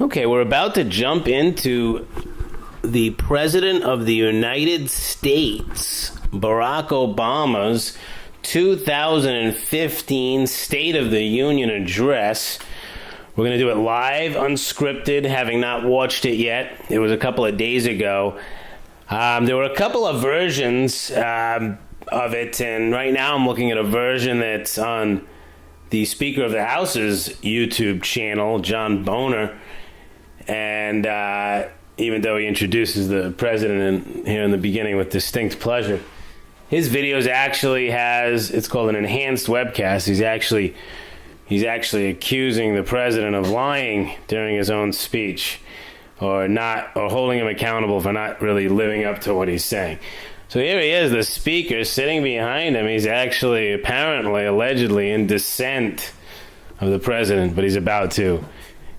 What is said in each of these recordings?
Okay, we're about to jump into the President of the United States, Barack Obama's 2015 State of the Union Address. We're going to do it live, unscripted, having not watched it yet. It was a couple of days ago. There were a couple of versions of it, and right now I'm looking at a version that's on the Speaker of the House's YouTube channel, John Boehner. And even though he introduces the president here in the beginning with distinct pleasure, his videos actually it's called an enhanced webcast. He's actually accusing the president of lying during his own speech, or holding him accountable for not really living up to what he's saying. So here he is, the speaker, sitting behind him. He's actually allegedly in dissent of the president, but he's about to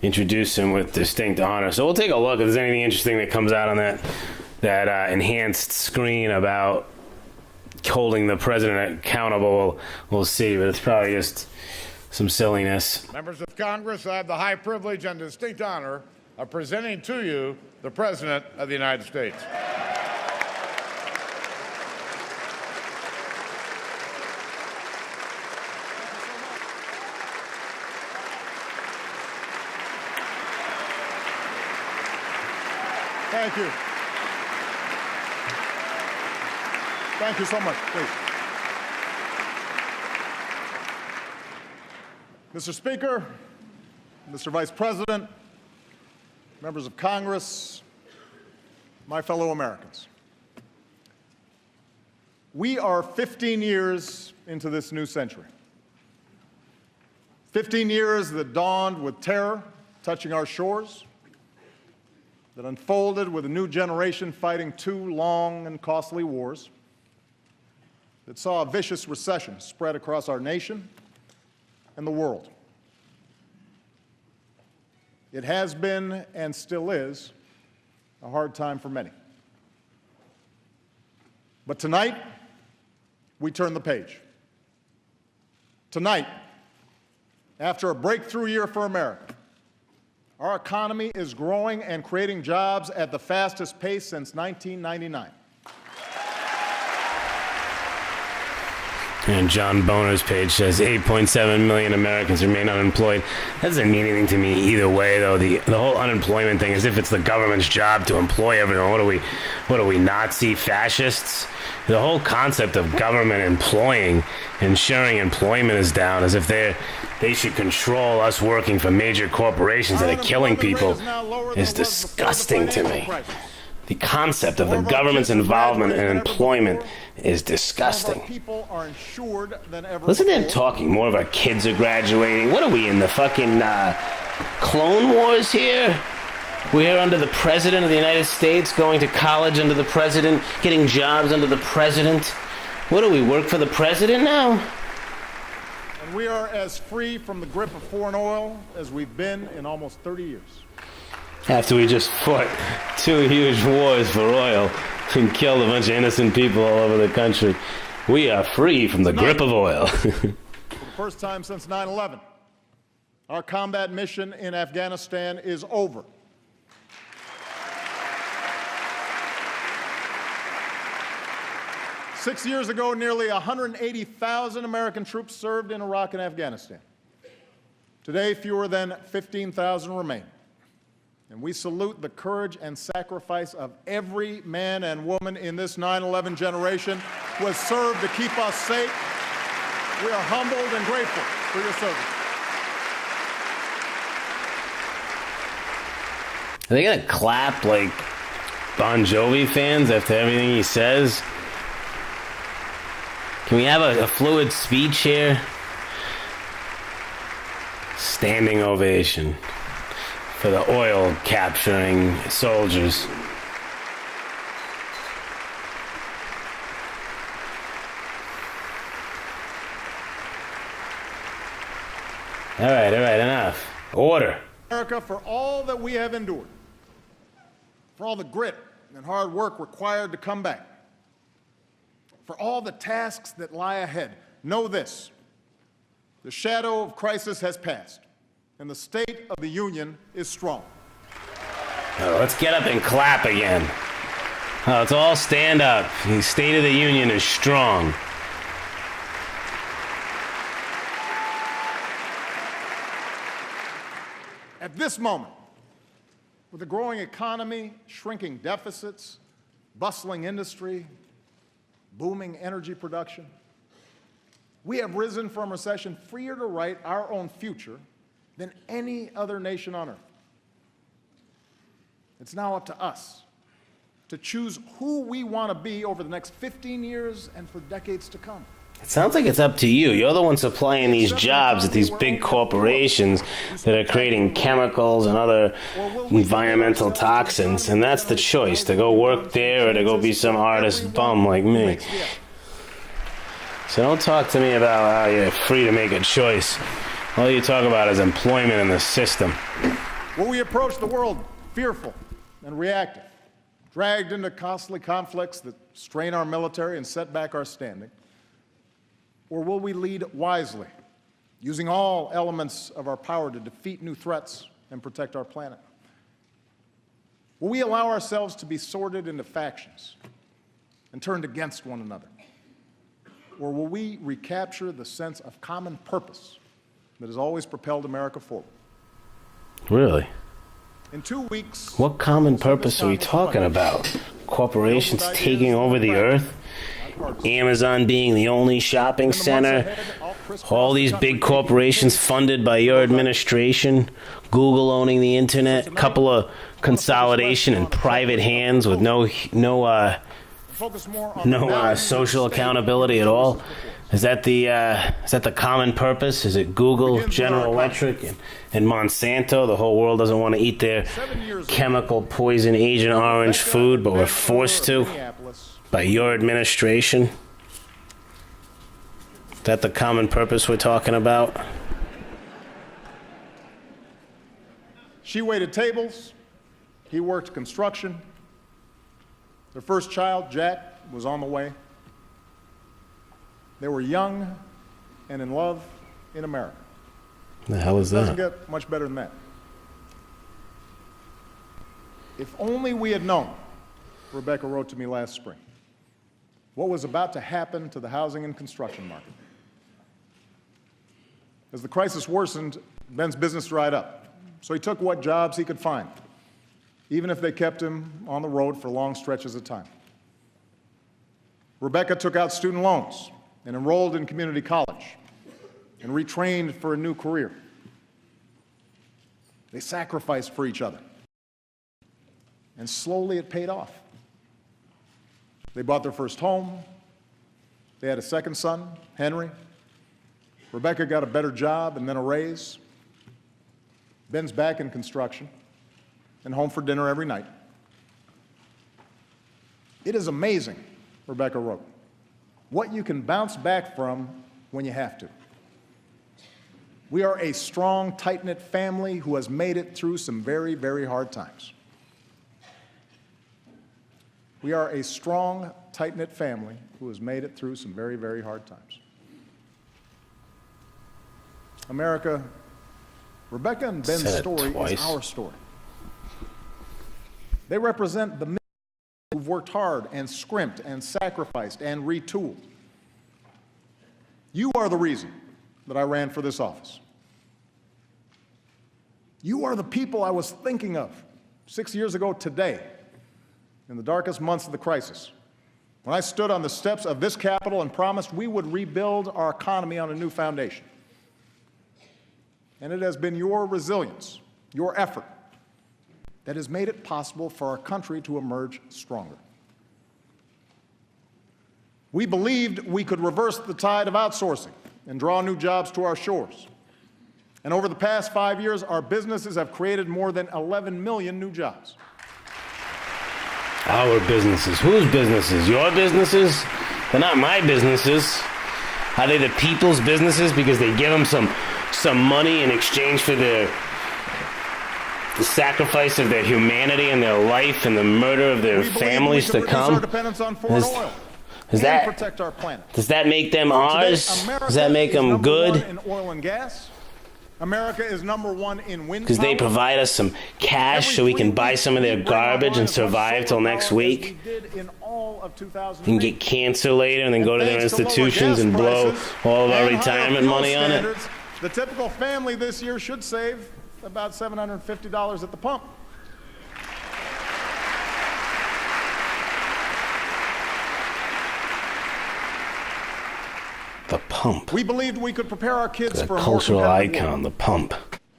introduce him with distinct honor. So we'll take a look if there's anything interesting that comes out on that enhanced screen about holding the president accountable. We'll see, but it's probably just some silliness. Members of Congress, I have the high privilege and distinct honor of presenting to you the President of the United States. Thank you. Thank you so much. Please. Mr. Speaker, Mr. Vice President, members of Congress, my fellow Americans. We are 15 years into this new century. 15 years that dawned with terror touching our shores, that unfolded with a new generation fighting two long and costly wars, that saw a vicious recession spread across our nation and the world. It has been and still is a hard time for many. But tonight, we turn the page. Tonight, after a breakthrough year for America, our economy is growing and creating jobs at the fastest pace since 1999. And John Boehner's page says 8.7 million Americans remain unemployed. That doesn't mean anything to me either way, though. The whole unemployment thing, as if it's the government's job to employ everyone. What are we, Nazi fascists? The whole concept of government employing, ensuring employment is down, as if they should control us working for major corporations that are killing people, is disgusting to me. The concept of the government's involvement in employment is disgusting. Listen to them talking. More of our kids are graduating. What are we, in the fucking Clone Wars here? We're under the President of the United States, going to college under the President, getting jobs under the President. What do we, work for the President now? And we are as free from the grip of foreign oil as we've been in almost 30 years. After we just fought two huge wars for oil and killed a bunch of innocent people all over the country, we are free from the grip of oil. For the first time since 9/11, our combat mission in Afghanistan is over. Six years ago, nearly 180,000 American troops served in Iraq and Afghanistan. Today, fewer than 15,000 remain. And we salute the courage and sacrifice of every man and woman in this 9/11 generation who has served to keep us safe. We are humbled and grateful for your service. Are they going to clap like Bon Jovi fans after everything he says? Can we have a fluid speech here? Standing ovation for the oil capturing soldiers. All right, enough. Order. America, for all that we have endured, for all the grit and hard work required to come back, for all the tasks that lie ahead, know this: the shadow of crisis has passed, and the state of the union is strong. Oh, let's get up and clap again. Oh, let's all stand up. The State of the Union is strong. At this moment, with a growing economy, shrinking deficits, bustling industry, booming energy production, we have risen from recession freer to write our own future than any other nation on earth. It's now up to us to choose who we want to be over the next 15 years and for decades to come. It sounds like it's up to you. You're the one supplying these jobs at these big corporations that are creating chemicals and other environmental toxins, and that's the choice, to go work there or to go be some artist bum like me. So don't talk to me about how you're free to make a choice. All you talk about is employment in the system. Will we approach the world fearful and reactive, dragged into costly conflicts that strain our military and set back our standing? Or will we lead wisely, using all elements of our power to defeat new threats and protect our planet? Will we allow ourselves to be sorted into factions and turned against one another? Or will we recapture the sense of common purpose that has always propelled America forward? Really? In 2 weeks... What common purpose are we talking about? Corporations taking over the earth? Amazon being the only shopping center? All these big corporations funded by your administration? Google owning the internet? A couple of consolidation in private hands with no social accountability at all? Is that the common purpose? Is it Google, General Electric, and Monsanto? The whole world doesn't want to eat their chemical poison Agent Orange food, but we're forced to by your administration? Is that the common purpose we're talking about? She waited tables. He worked construction. Their first child, Jack, was on the way. They were young and in love in America. The hell is that? It doesn't get much better than that. If only we had known, Rebecca wrote to me last spring, what was about to happen to the housing and construction market. As the crisis worsened, Ben's business dried up, so he took what jobs he could find, even if they kept him on the road for long stretches of time. Rebecca took out student loans and enrolled in community college and retrained for a new career. They sacrificed for each other, and slowly it paid off. They bought their first home. They had a second son, Henry. Rebecca got a better job and then a raise. Ben's back in construction and home for dinner every night. It is amazing, Rebecca wrote, what you can bounce back from when you have to. We are a strong, tight-knit family who has made it through some very, very hard times. We are a strong, tight-knit family who has made it through some very, very hard times. America, Rebecca and Ben's story is our story. They represent the men who've worked hard and scrimped and sacrificed and retooled. You are the reason that I ran for this office. You are the people I was thinking of 6 years ago today, in the darkest months of the crisis, when I stood on the steps of this Capitol and promised we would rebuild our economy on a new foundation. And it has been your resilience, your effort, that has made it possible for our country to emerge stronger. We believed we could reverse the tide of outsourcing and draw new jobs to our shores. And over the past 5 years, our businesses have created more than 11 million new jobs. Our businesses. Whose businesses? Your businesses? They're not my businesses. Are they the people's businesses because they give them some money in exchange for the sacrifice of their humanity and their life and the murder of their families to come? Our dependence on foreign oil and protect our planet. Does that make them ours? Does that make them good? In oil and gas, America is #1 in wind because they power. provide us some cash so we can buy some of their garbage and survive till next week. And get cancer later and then go to their institutions and blow all of our retirement money on it. The typical family this year should save about $750 at the pump. The pump. We believed we could prepare our kids for a more cultural competitive icon, world. the pump.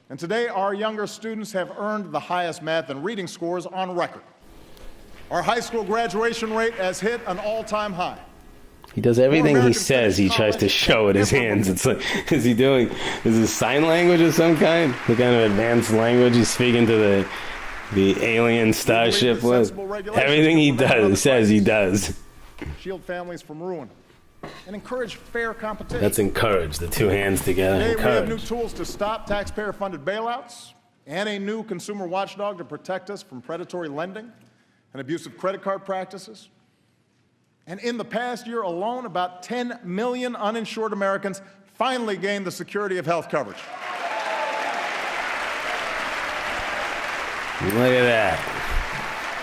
And today, our younger students have earned the highest math and reading scores on record. Our high school graduation rate has hit an all-time high. He does everything he says. He tries to show with his hands. It's like, is this sign language of some kind? The kind of advanced language he's speaking to the alien starship with? Everything he does, says he does. Shield families from ruin and encourage fair competition. That's encourage, the two hands together. Today, encourage. we have new tools to stop taxpayer-funded bailouts and a new consumer watchdog to protect us from predatory lending and abusive credit card practices. And in the past year alone, about 10 million uninsured Americans finally gained the security of health coverage. Look at that.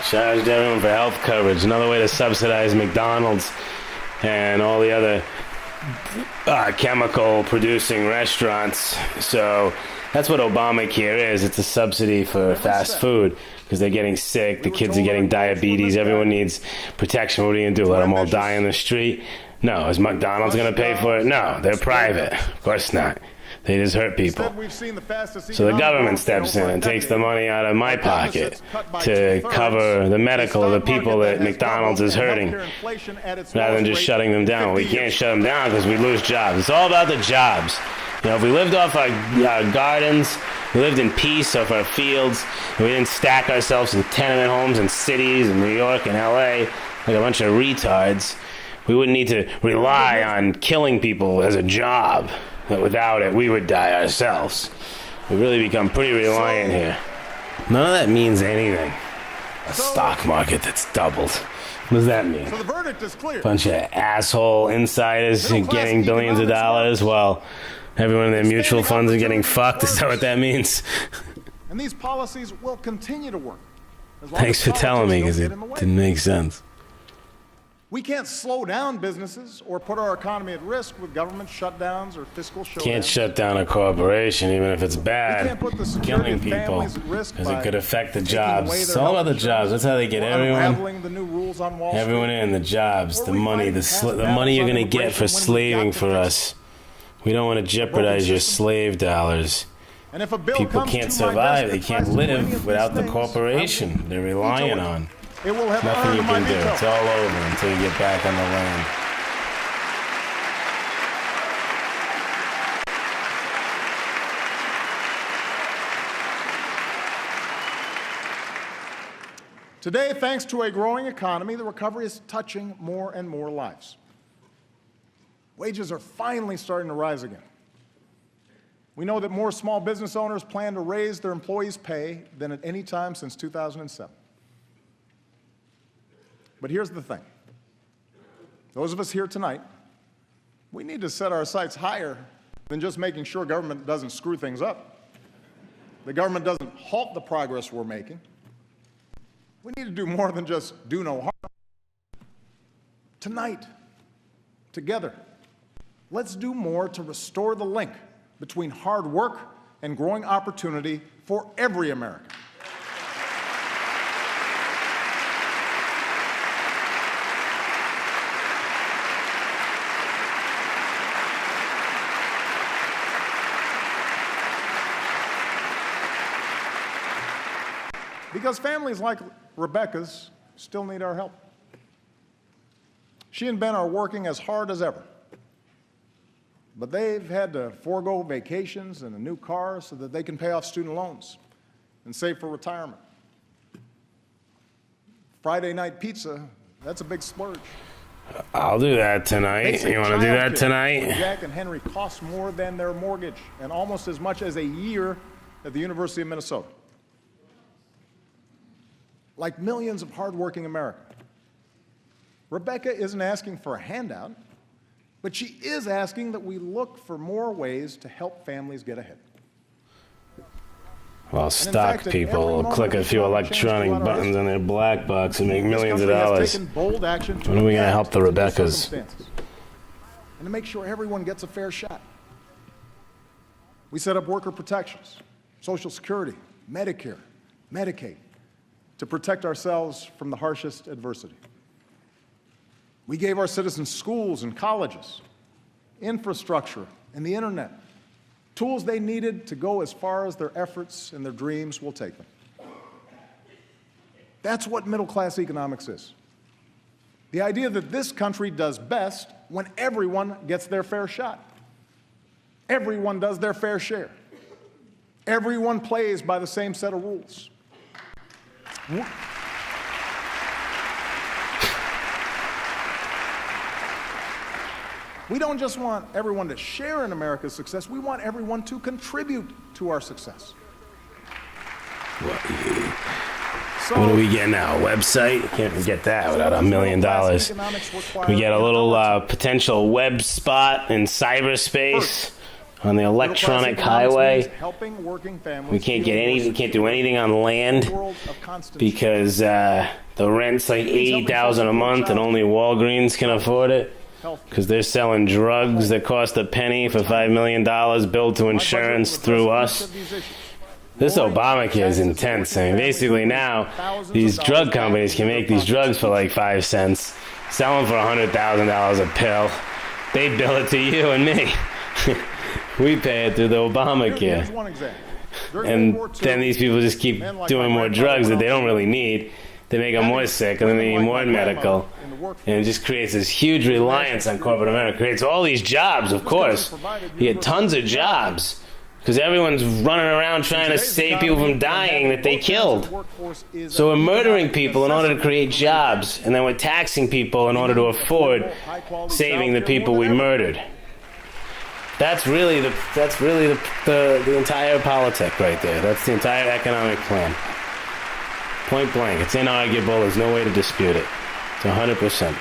Charged everyone for health coverage. Another way to subsidize McDonald's and all the other chemical-producing restaurants. So that's what Obamacare is. It's a subsidy for fast food because they're getting sick. The kids are getting diabetes. Everyone needs protection. What are you going to do? Let them all die in the street? No. Is McDonald's going to pay for it? No. They're private. Of course not. They just hurt people. So the government steps in and takes the money out of my pocket to cover the medical of the people that McDonald's is hurting, rather than just shutting them down. We can't shut them down because we lose jobs. It's all about the jobs. You know, if we lived off our gardens, we lived in peace off our fields, and we didn't stack ourselves in tenement homes in cities in New York and LA like a bunch of retards, we wouldn't need to rely on killing people as a job. But without it, we would die ourselves. We really become pretty reliant here. None of that means anything. A stock market that's doubled. What does that mean? So the verdict is clear. Bunch of asshole insiders getting billions of dollars while everyone in their mutual funds are getting fucked. Is that what that means? And these policies will continue to work. Thanks for telling me, because it didn't make sense. We can't slow down businesses or put our economy at risk with government shutdowns or fiscal showdowns. Can't shut down a corporation, even if it's bad. We can't put the security Killing of people, families at risk because it by could affect the taking jobs. away It's their all health about the jobs. That's how they get unraveling the new rules on Wall everyone Street. in, the jobs, Or the we money, fight the money you're going to battles on get for immigration when we've slaving got to for fix us. We don't want to jeopardize your slave dollars. And if a bill People comes can't to my survive. desk They that can't tries to do any live of without these the things, corporation they're relying on. It will have Nothing you earned my can do. veto. It's all over until you get back on the land. Today, thanks to a growing economy, the recovery is touching more and more lives. Wages are finally starting to rise again. We know that more small business owners plan to raise their employees' pay than at any time since 2007. But here's the thing. Those of us here tonight, we need to set our sights higher than just making sure government doesn't screw things up. The government doesn't halt the progress we're making. We need to do more than just do no harm. Tonight, together, let's do more to restore the link between hard work and growing opportunity for every American. Because families like Rebecca's still need our help. She and Ben are working as hard as ever, but they've had to forego vacations and a new car so that they can pay off student loans and save for retirement. Friday night pizza, that's a big splurge. I'll do that tonight. Basic You want to do that childcare tonight? for Jack and Henry costs more than their mortgage and almost as much as a year at the University of Minnesota. Like millions of hardworking Americans, Rebecca isn't asking for a handout, but she is asking that we look for more ways to help families get ahead. While stock fact, at people every will moment click a we've few gotten a chance to electronic go out our buttons on their black box and make This millions of country has dollars. taken bold action to When are we going to adapt help the to these Rebeccas? circumstances and to make sure everyone gets a fair shot. We set up worker protections, Social Security, Medicare, Medicaid, to protect ourselves from the harshest adversity. We gave our citizens schools and colleges, infrastructure, and the internet, tools they needed to go as far as their efforts and their dreams will take them. That's what middle-class economics is. The idea that this country does best when everyone gets their fair shot. Everyone does their fair share. Everyone plays by the same set of rules. We don't just want everyone to share in America's success, we want everyone to contribute to our success. What do we get now? A website? Can't get that without $1 million. We get a little potential web spot in cyberspace on the electronic highway. We can't get anything. Can't do anything on land because the rent's like $80,000 a month, and only Walgreens can afford it. Because they're selling drugs that cost a penny for $5 million, billed to insurance through us. This Obamacare is intense. I mean, basically now, these drug companies can make these drugs for like 5 cents, sell them for $100,000 a pill. They bill it to you and me. We pay it through the Obamacare. And then these people just keep doing more drugs that they don't really need. They make them more sick, and then they need more medical. And it just creates this huge reliance on corporate America. It creates all these jobs, of course. You get tons of jobs. Because everyone's running around trying to save people from dying that they killed. So we're murdering people in order to create jobs, and then we're taxing people in order to afford saving the people we murdered. That's really the entire politic right there. That's the entire economic plan. Point blank. It's inarguable. There's no way to dispute it. It's 100%.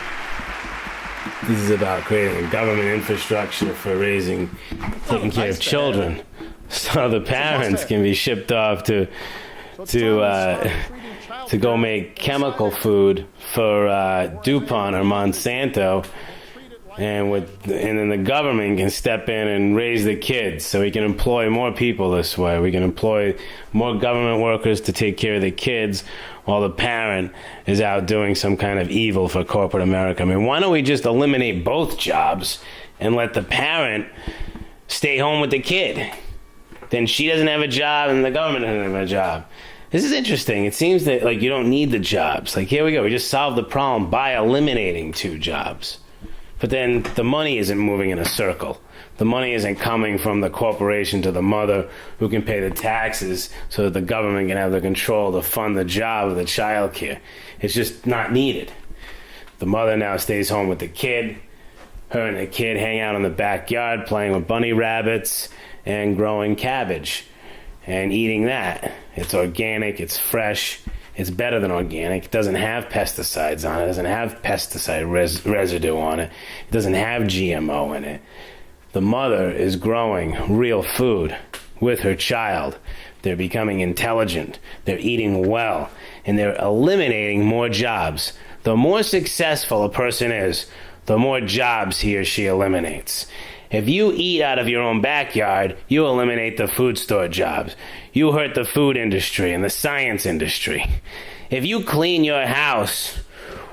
This is about creating a government infrastructure for taking care of children. So the parents can be shipped off to go make chemical food for DuPont or Monsanto, and then the government can step in and raise the kids, so we can employ more people this way. We can employ more government workers to take care of the kids while the parent is out doing some kind of evil for corporate America. I mean, why don't we just eliminate both jobs and let the parent stay home with the kid? Then she doesn't have a job and the government doesn't have a job. This is interesting. It seems that like you don't need the jobs. Like, here we go. We just solved the problem by eliminating 2 jobs. But then the money isn't moving in a circle. The money isn't coming from the corporation to the mother who can pay the taxes so that the government can have the control to fund the job of the child care. It's just not needed. The mother now stays home with the kid. Her and the kid hang out in the backyard playing with bunny rabbits and growing cabbage and eating that. It's organic, it's fresh, it's better than organic. It doesn't have pesticides on it, it doesn't have pesticide residue on it, it doesn't have GMO in it. The mother is growing real food with her child. They're becoming intelligent, they're eating well, and they're eliminating more jobs. The more successful a person is, the more jobs he or she eliminates. If you eat out of your own backyard, you eliminate the food store jobs. You hurt the food industry and the science industry. If you clean your house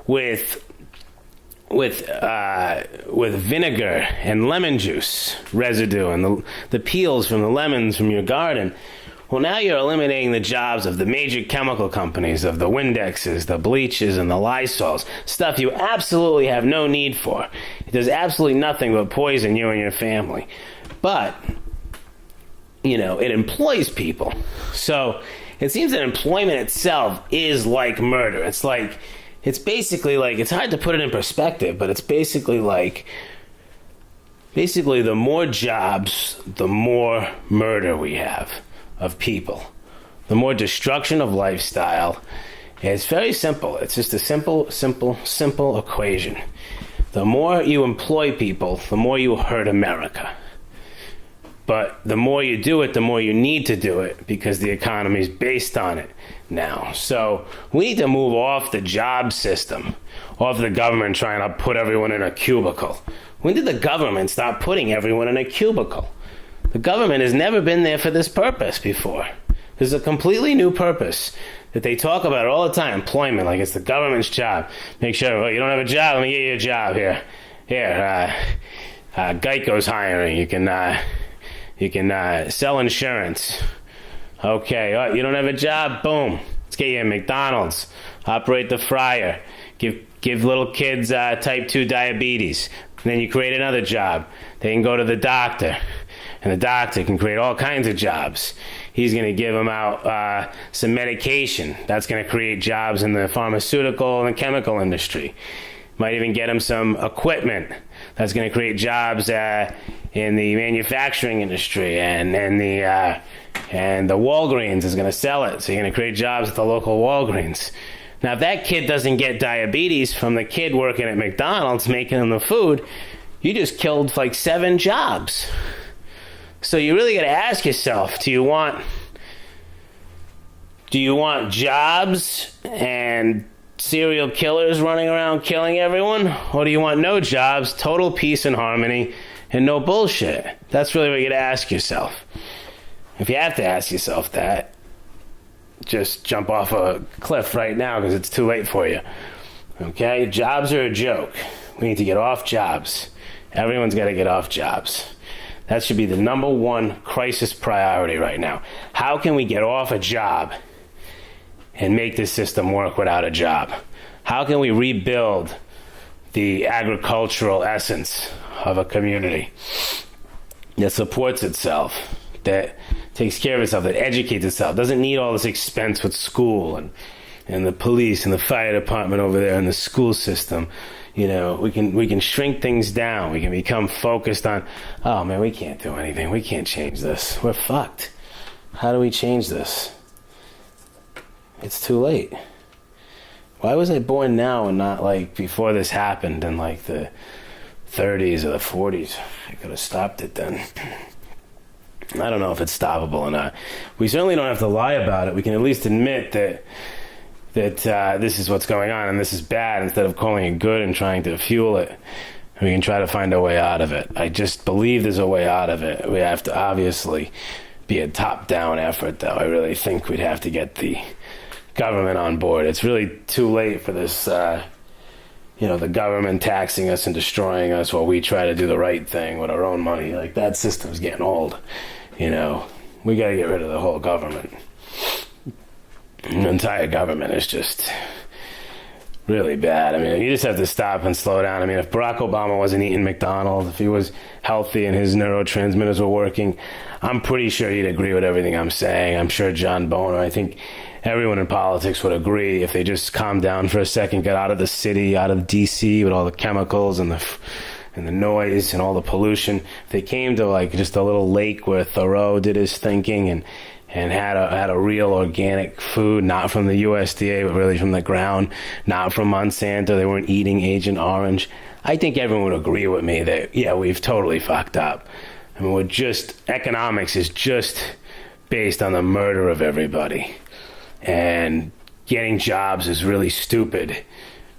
with vinegar and lemon juice residue and the peels from the lemons from your garden, well, now you're eliminating the jobs of the major chemical companies, of the Windexes, the bleaches, and the Lysols, stuff you absolutely have no need for. It does absolutely nothing but poison you and your family. But, it employs people. So it seems that employment itself is like murder. It's basically like, it's hard to put it in perspective, but it's basically the more jobs, the more murder we have of people, the more destruction of lifestyle. It's very simple. It's just a simple equation. The more you employ people, the more you hurt America. But the more you do it, the more you need to do it because the economy is based on it now. So we need to move off the job system, off the government trying to put everyone in a cubicle. When did the government stop putting everyone in a cubicle? The government has never been there for this purpose before. There's a completely new purpose that they talk about all the time, employment, like it's the government's job. Make sure, you don't have a job, let me get you a job here. Geico's hiring. You can sell insurance. Okay, you don't have a job? Boom. Let's get you a McDonald's. Operate the fryer. Give little kids type 2 diabetes. And then you create another job. They can go to the doctor. And the doctor can create all kinds of jobs. He's going to give them out some medication. That's going to create jobs in the pharmaceutical and chemical industry. Might even get them some equipment. That's going to create jobs in the manufacturing industry, and the Walgreens is going to sell it. So you're going to create jobs at the local Walgreens. Now, if that kid doesn't get diabetes from the kid working at McDonald's making them the food, you just killed like 7 jobs. So you really got to ask yourself, do you want jobs and serial killers running around killing everyone? Or do you want no jobs, total peace and harmony, and no bullshit? That's really what you got to ask yourself. If you have to ask yourself that, just jump off a cliff right now because it's too late for you. Okay? Jobs are a joke. We need to get off jobs. Everyone's got to get off jobs. That should be the number one crisis priority right now. How can we get off a job and make this system work without a job? How can we rebuild the agricultural essence of a community that supports itself, that takes care of itself, that educates itself, doesn't need all this expense with school and the police and the fire department over there and the school system? You know, we can shrink things down. We can become focused on, oh man, we can't do anything. We can't change this. We're fucked. How do we change this? It's too late. Why was I born now and not like before this happened in like the 30s or the 40s? I could have stopped it then. I don't know if it's stoppable or not. We certainly don't have to lie about it. We can at least admit that this is what's going on and this is bad instead of calling it good and trying to fuel it. We can try to find a way out of it. I just believe there's a way out of it. We have to obviously be a top-down effort, though. I really think we'd have to get the government on board. It's really too late for this, the government taxing us and destroying us while we try to do the right thing with our own money. Like, that system's getting old. We got to get rid of the whole government. The entire government is just really bad. I mean, you just have to stop and slow down. I mean, if Barack Obama wasn't eating McDonald's, if he was healthy and his neurotransmitters were working, I'm pretty sure he'd agree with everything I'm saying. I'm sure John Boehner, I think everyone in politics would agree if they just calmed down for a second, got out of the city, out of D.C. with all the chemicals and the noise and all the pollution. If they came to like just a little lake where Thoreau did his thinking and had a real organic food, not from the USDA, but really from the ground, not from Monsanto. They weren't eating Agent Orange. I think everyone would agree with me that, yeah, we've totally fucked up. I mean, economics is just based on the murder of everybody. And getting jobs is really stupid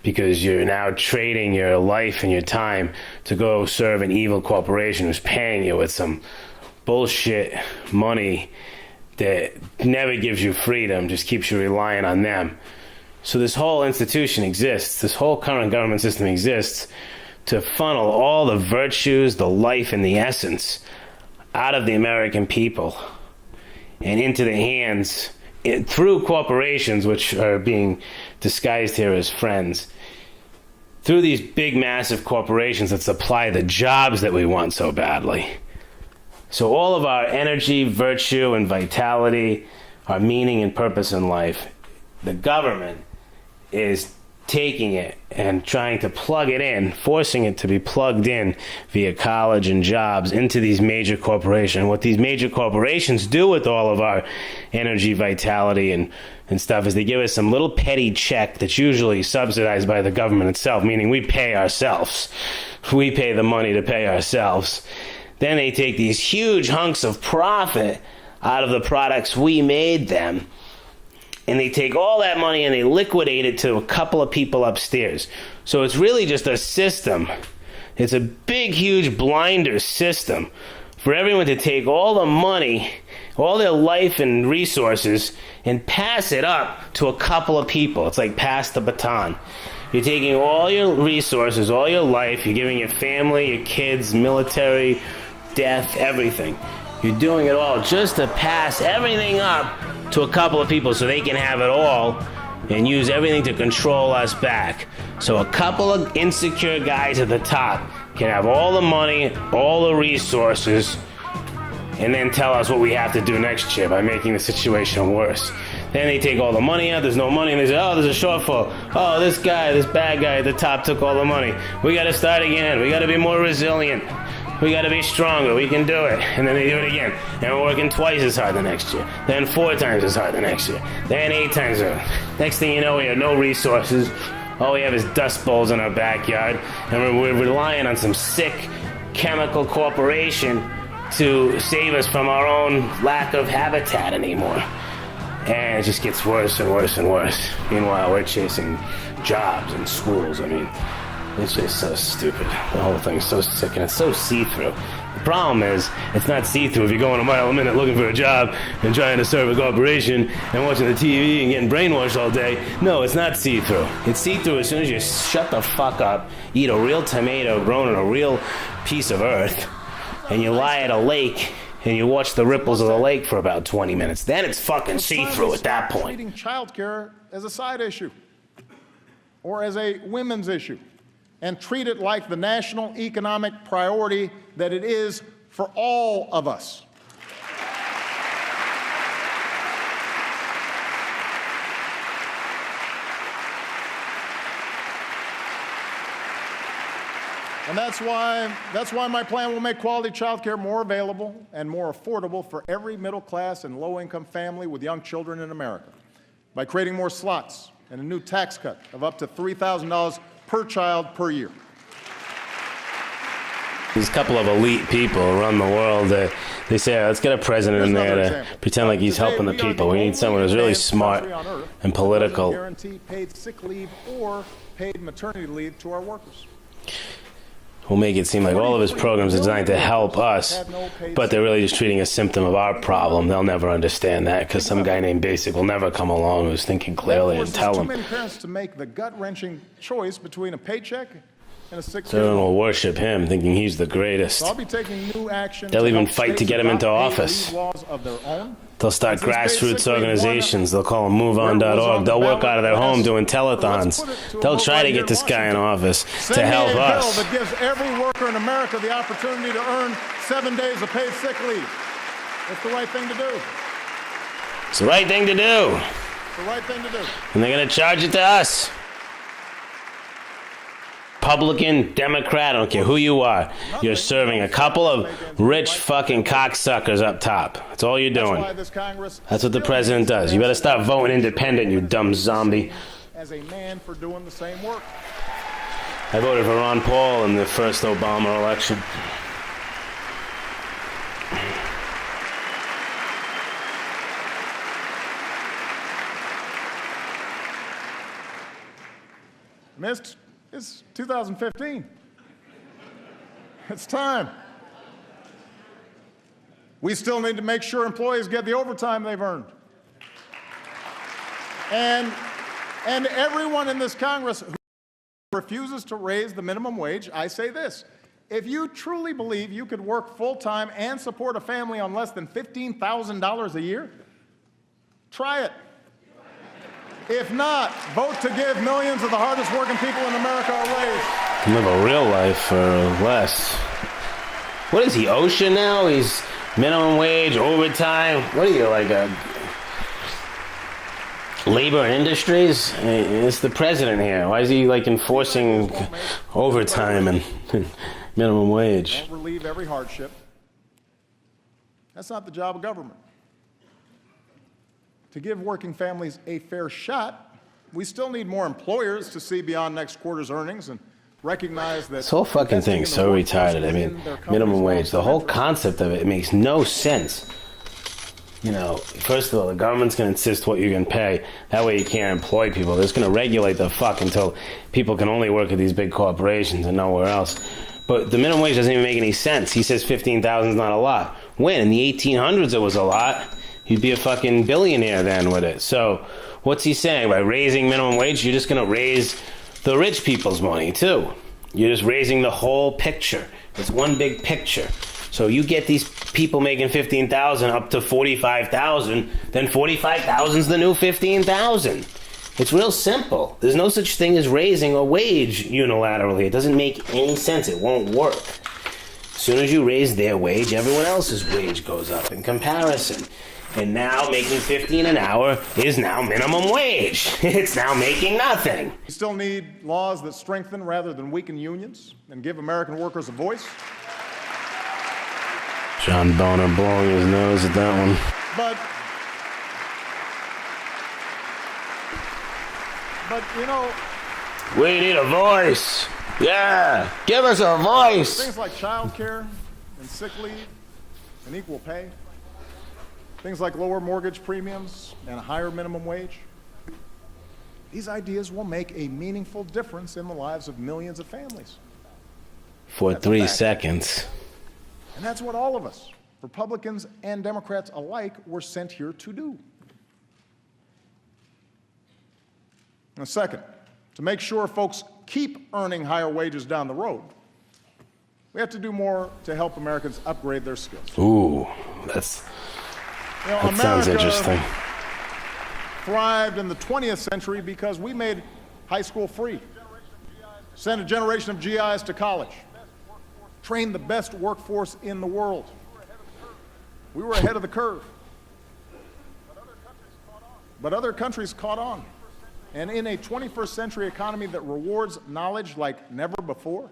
because you're now trading your life and your time to go serve an evil corporation who's paying you with some bullshit money that never gives you freedom, just keeps you relying on them. So this whole institution exists, this whole current government system exists to funnel all the virtues, the life, and the essence out of the American people and into the hands, through corporations, which are being disguised here as friends, through these big, massive corporations that supply the jobs that we want so badly. So all of our energy, virtue, and vitality, our meaning and purpose in life, the government is taking it and trying to plug it in, forcing it to be plugged in via college and jobs into these major corporations. What these major corporations do with all of our energy, vitality, and stuff is they give us some little petty check that's usually subsidized by the government itself, meaning we pay ourselves. We pay the money to pay ourselves. Then they take these huge hunks of profit out of the products we made them, and they take all that money and they liquidate it to a couple of people upstairs. So it's really just a system. It's a big, huge blinder system for everyone to take all the money, all their life and resources, and pass it up to a couple of people. It's like pass the baton. You're taking all your resources, all your life, you're giving your family, your kids, military, death, everything. You're doing it all just to pass everything up to a couple of people so they can have it all and use everything to control us back. So a couple of insecure guys at the top can have all the money, all the resources, and then tell us what we have to do next year by making the situation worse. Then they take all the money out, there's no money, and they say, oh, there's a shortfall. Oh, this bad guy at the top took all the money. We gotta start again. We gotta be more resilient. We gotta be stronger. We can do it. And then they do it again. And we're working twice as hard the next year. Then 4 times as hard the next year. Then 8 times as hard. Next thing you know, we have no resources. All we have is dust bowls in our backyard. And we're relying on some sick chemical corporation to save us from our own lack of habitat anymore. And it just gets worse and worse and worse. Meanwhile, we're chasing jobs and schools. I mean, it's just so stupid. The whole thing's so sick and it's so see-through. The problem is, it's not see-through if you're going a mile a minute looking for a job and trying to serve a corporation and watching the TV and getting brainwashed all day. No, it's not see-through. It's see-through as soon as you shut the fuck up, eat a real tomato grown in a real piece of earth, and you lie at a lake and you watch the ripples of the lake for about 20 minutes. Then it's fucking see-through at that point. Treating childcare as a side issue or as a women's issue, and treat it like the national economic priority that it is for all of us. And that's why my plan will make quality child care more available and more affordable for every middle-class and low-income family with young children in America, by creating more slots and a new tax cut of up to $3,000 per child per year. These couple of elite people run the world. They say, let's get a president in there to pretend like he's helping the people. We need someone who's really smart and political. Guarantee paid sick leave or paid maternity leave to our workers. We'll make it seem like all of his programs are designed to help us, but they're really just treating a symptom of our problem. They'll never understand that because some guy named Basicc will never come along who's thinking clearly and tell them. Too many parents to make the gut-wrenching choice between a paycheck and a sick kid. Everyone will worship him, thinking he's the greatest. So I'll be taking new action. They'll even fight to get him into office. They'll start grassroots organizations. They'll call them MoveOn.org. They'll work out of their home doing telethons. They'll try to get this guy in office to help us. That gives every worker in America the opportunity to earn 7 days of paid sick leave. It's the right thing to do. It's the right thing to do. It's the right thing to do. And they're going to charge it to us. Republican, Democrat, I don't care who you are. You're serving a couple of rich fucking cocksuckers up top. That's all you're doing. That's what the president does. You better start voting independent, you dumb zombie. As a man for doing the same work. I voted for Ron Paul in the first Obama election. Missed. It's 2015. It's time. We still need to make sure employees get the overtime they've earned. And everyone in this Congress who refuses to raise the minimum wage, I say this. If you truly believe you could work full-time and support a family on less than $15,000 a year, try it. If not, vote to give millions of the hardest working people in America a raise. Live a real life for less. What is he, OSHA now? He's minimum wage, overtime. What are you, like a labor and industries? It's the president here. Why is he like enforcing overtime and minimum wage? Won't relieve every hardship. That's not the job of government. To give working families a fair shot, we still need more employers to see beyond next quarter's earnings and recognize that This whole fucking investing thing's in so the workforce retarded. I is mean, in their company's minimum wage, the long-term whole interest. concept of it makes no sense. You know, first of all, the government's going to insist what you're going to pay. That way you can't employ people. They're just going to regulate the fuck until people can only work at these big corporations and nowhere else. But the minimum wage doesn't even make any sense. He says 15,000 is not a lot. When? In the 1800s it was a lot. You'd be a fucking billionaire then with it. So what's he saying? By raising minimum wage, you're just going to raise the rich people's money too. You're just raising the whole picture. It's one big picture. So you get these people making 15,000 up to 45,000, then 45,000 is the new 15,000. It's real simple. There's no such thing as raising a wage unilaterally. It doesn't make any sense. It won't work. As soon as you raise their wage, everyone else's wage goes up in comparison. And now making 15 an hour is now minimum wage. It's now making nothing. We still need laws that strengthen rather than weaken unions and give American workers a voice. John Boehner blowing his nose at that one. But you know, We need a voice. Yeah, give us a voice. things like child care and sick leave and equal pay, things like lower mortgage premiums and a higher minimum wage, these ideas will make a meaningful difference in the lives of millions of families. For 3 seconds. And that's what all of us, Republicans and Democrats alike, were sent here to do. And second, to make sure folks keep earning higher wages down the road, we have to do more to help Americans upgrade their skills. Ooh, that sounds America interesting. thrived in the 20th century because we made high school free, sent a generation of GIs to college, trained the best workforce in the world. We were ahead of the curve. But other countries caught on. And in a 21st century economy that rewards knowledge like never before,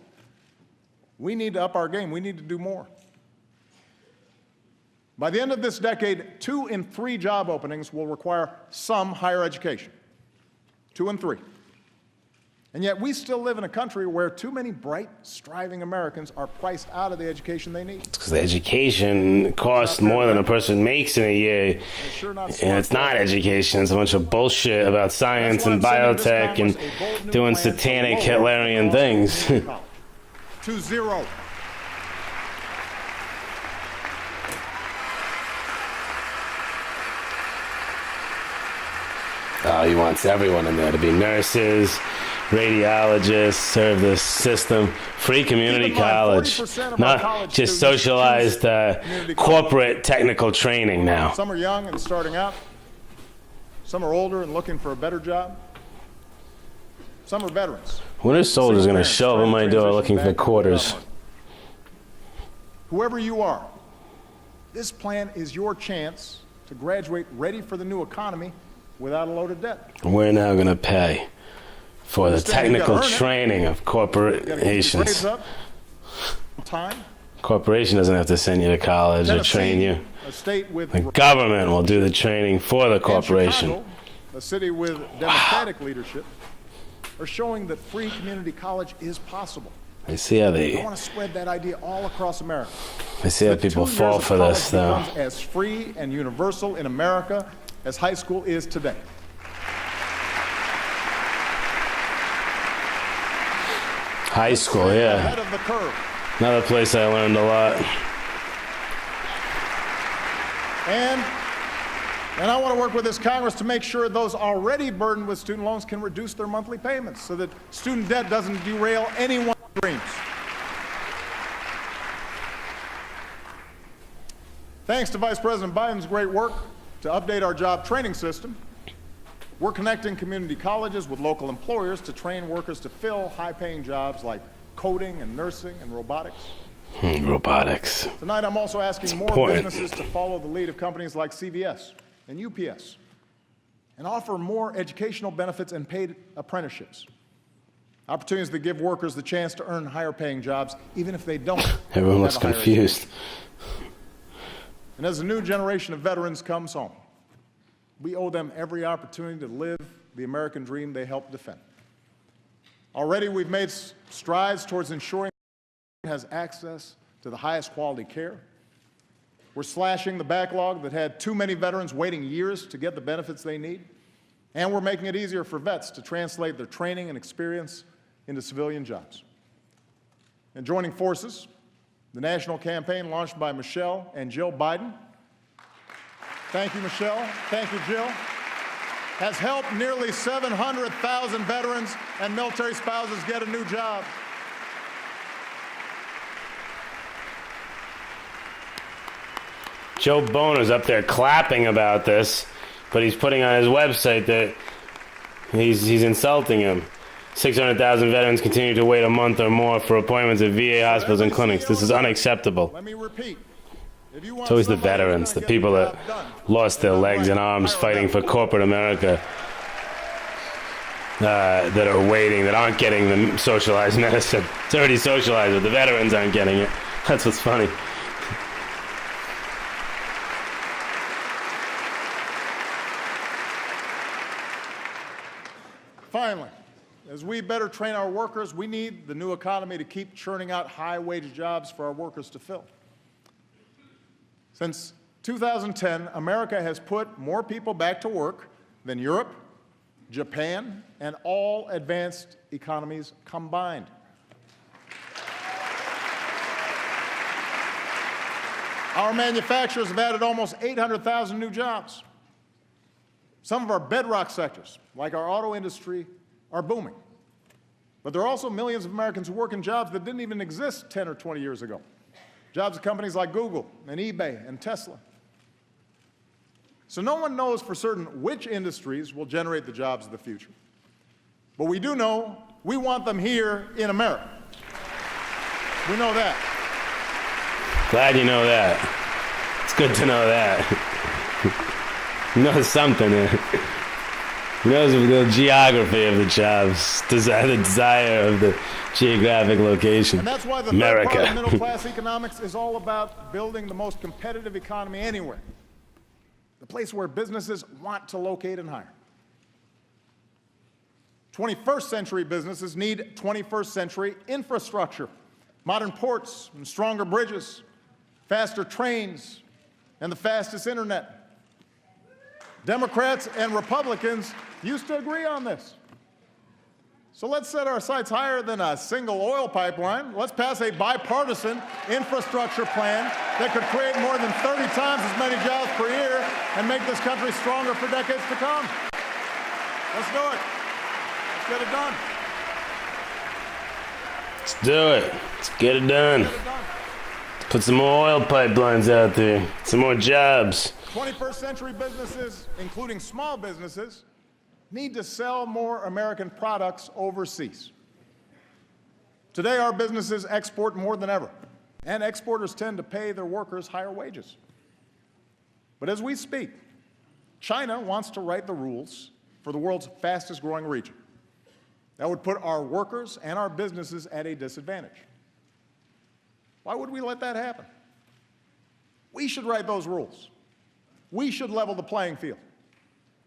we need to up our game. We need to do more. By the end of this decade, 2 in 3 job openings will require some higher education. 2 in 3. And yet we still live in a country where too many bright, striving Americans are priced out of the education they need. Because the education costs more than a person makes in a year. And it's not education. It's a bunch of bullshit about science and biotech and doing satanic Hitlerian things. 2-0. Oh, he wants everyone in there to be nurses, radiologists, serve this system. Free community college, not just socialized corporate technical training now. Some are young and starting out. Some are older and looking for a better job. Some are veterans. When are soldiers going to show up at my door looking for quarters? Whoever you are, this plan is your chance to graduate ready for the new economy without a load of debt. We're now going to pay for the technical training of corporations. Time. Corporation doesn't have to send you to college or train you. The government will do the training for the corporation. Chicago, a city with democratic leadership, are showing that free community college is possible. I see how I want to spread that idea all across America. I see how people fall for this, though. Becomes as free and universal in America as high school is today. High school, yeah. Ahead of the curve. Another place I learned a lot. And I want to work with this Congress to make sure those already burdened with student loans can reduce their monthly payments so that student debt doesn't derail anyone's dreams. Thanks to Vice President Biden's great work to update our job training system, we're connecting community colleges with local employers to train workers to fill high-paying jobs like coding and nursing and robotics. Robotics. Tonight, I'm also asking more businesses to follow the lead of companies like CVS and UPS and offer more educational benefits and paid apprenticeships. Opportunities that give workers the chance to earn higher-paying jobs, even if they don't. Everyone looks confused. And as a new generation of veterans comes home, we owe them every opportunity to live the American dream they helped defend. Already we've made strides towards ensuring has access to the highest quality care. We're slashing the backlog that had too many veterans waiting years to get the benefits they need. And we're making it easier for vets to translate their training and experience into civilian jobs. And joining forces, the national campaign launched by Michelle and Jill Biden. Thank you, Michelle. Thank you, Jill. Has helped nearly 700,000 veterans and military spouses get a new job. Joe Boehner's up there clapping about this, but he's putting on his website that he's insulting him. 600,000 veterans continue to wait a month or more for appointments at VA hospitals and clinics. This is unacceptable. Let me repeat. It's always the veterans, the people that lost their legs and arms fighting for corporate America that are waiting, that aren't getting the socialized medicine. It's already socialized, but the veterans aren't getting it. That's what's funny. Finally, as we better train our workers, we need the new economy to keep churning out high-wage jobs for our workers to fill. Since 2010, America has put more people back to work than Europe, Japan, and all advanced economies combined. Our manufacturers have added almost 800,000 new jobs. Some of our bedrock sectors, like our auto industry, are booming. But there are also millions of Americans who work in jobs that didn't even exist 10 or 20 years ago. Jobs at companies like Google and eBay and Tesla. So no one knows for certain which industries will generate the jobs of the future. But we do know we want them here in America. We know that. Glad you know that. It's good to know that. He knows something. He knows the geography of the jobs, the desire of the geographic location. And that's why the America. third part of middle-class economics is all about building the most competitive economy anywhere. The place where businesses want to locate and hire. 21st century businesses need 21st century infrastructure, modern ports and stronger bridges, faster trains, and the fastest internet. Democrats and Republicans used to agree on this. So let's set our sights higher than a single oil pipeline. Let's pass a bipartisan infrastructure plan that could create more than 30 times as many jobs per year and make this country stronger for decades to come. Let's do it. Let's get it done. Let's do it. Let's get it done. Put some more oil pipelines out there. Some more jobs. 21st century businesses, including small businesses, need to sell more American products overseas. Today, our businesses export more than ever, and exporters tend to pay their workers higher wages. But as we speak, China wants to write the rules for the world's fastest growing region. That would put our workers and our businesses at a disadvantage. Why would we let that happen? We should write those rules. We should level the playing field.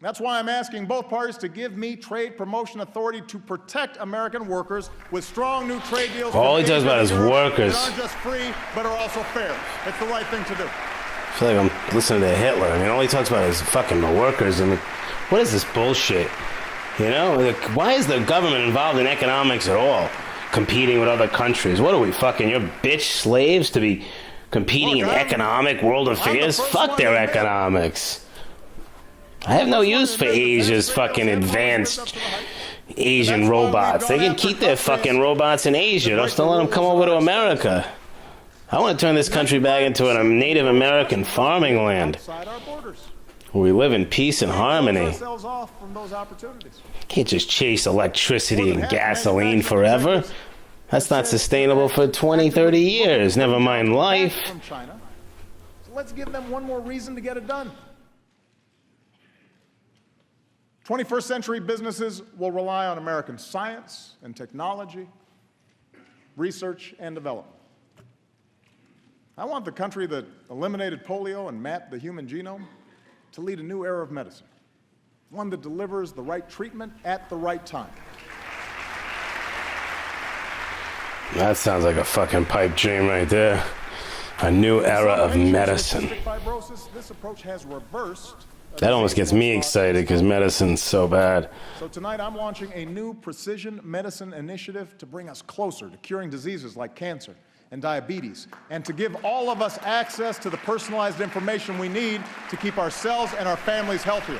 That's why I'm asking both parties to give me trade promotion authority to protect American workers with strong new trade deals. All he talks about is workers. That aren't just free, but are also fair. It's the right thing to do. I feel like I'm listening to Hitler. I mean, all he talks about is fucking the workers. And what is this bullshit? You know, why is the government involved in economics at all? Competing with other countries. What are we, fucking your bitch slaves to be competing in economic world affairs? Fuck their economics. I have no use for Asia's fucking advanced Asian robots. They can keep their fucking robots in Asia. Don't let them come over to America. I want to turn this country back into a Native American farming land where we live in peace and harmony. Can't just chase electricity and gasoline forever. That's not sustainable for 20, 30 years. Never mind life. So let's give them one more reason to get it done. 21st century businesses will rely on American science and technology, research and development. I want the country that eliminated polio and mapped the human genome to lead a new era of medicine, one that delivers the right treatment at the right time. That sounds like a fucking pipe dream right there. A new era of medicine. Fibrosis, this approach has reversed. That almost gets me excited because medicine's so bad. So tonight I'm launching a new precision medicine initiative to bring us closer to curing diseases like cancer and diabetes, and to give all of us access to the personalized information we need to keep ourselves and our families healthier.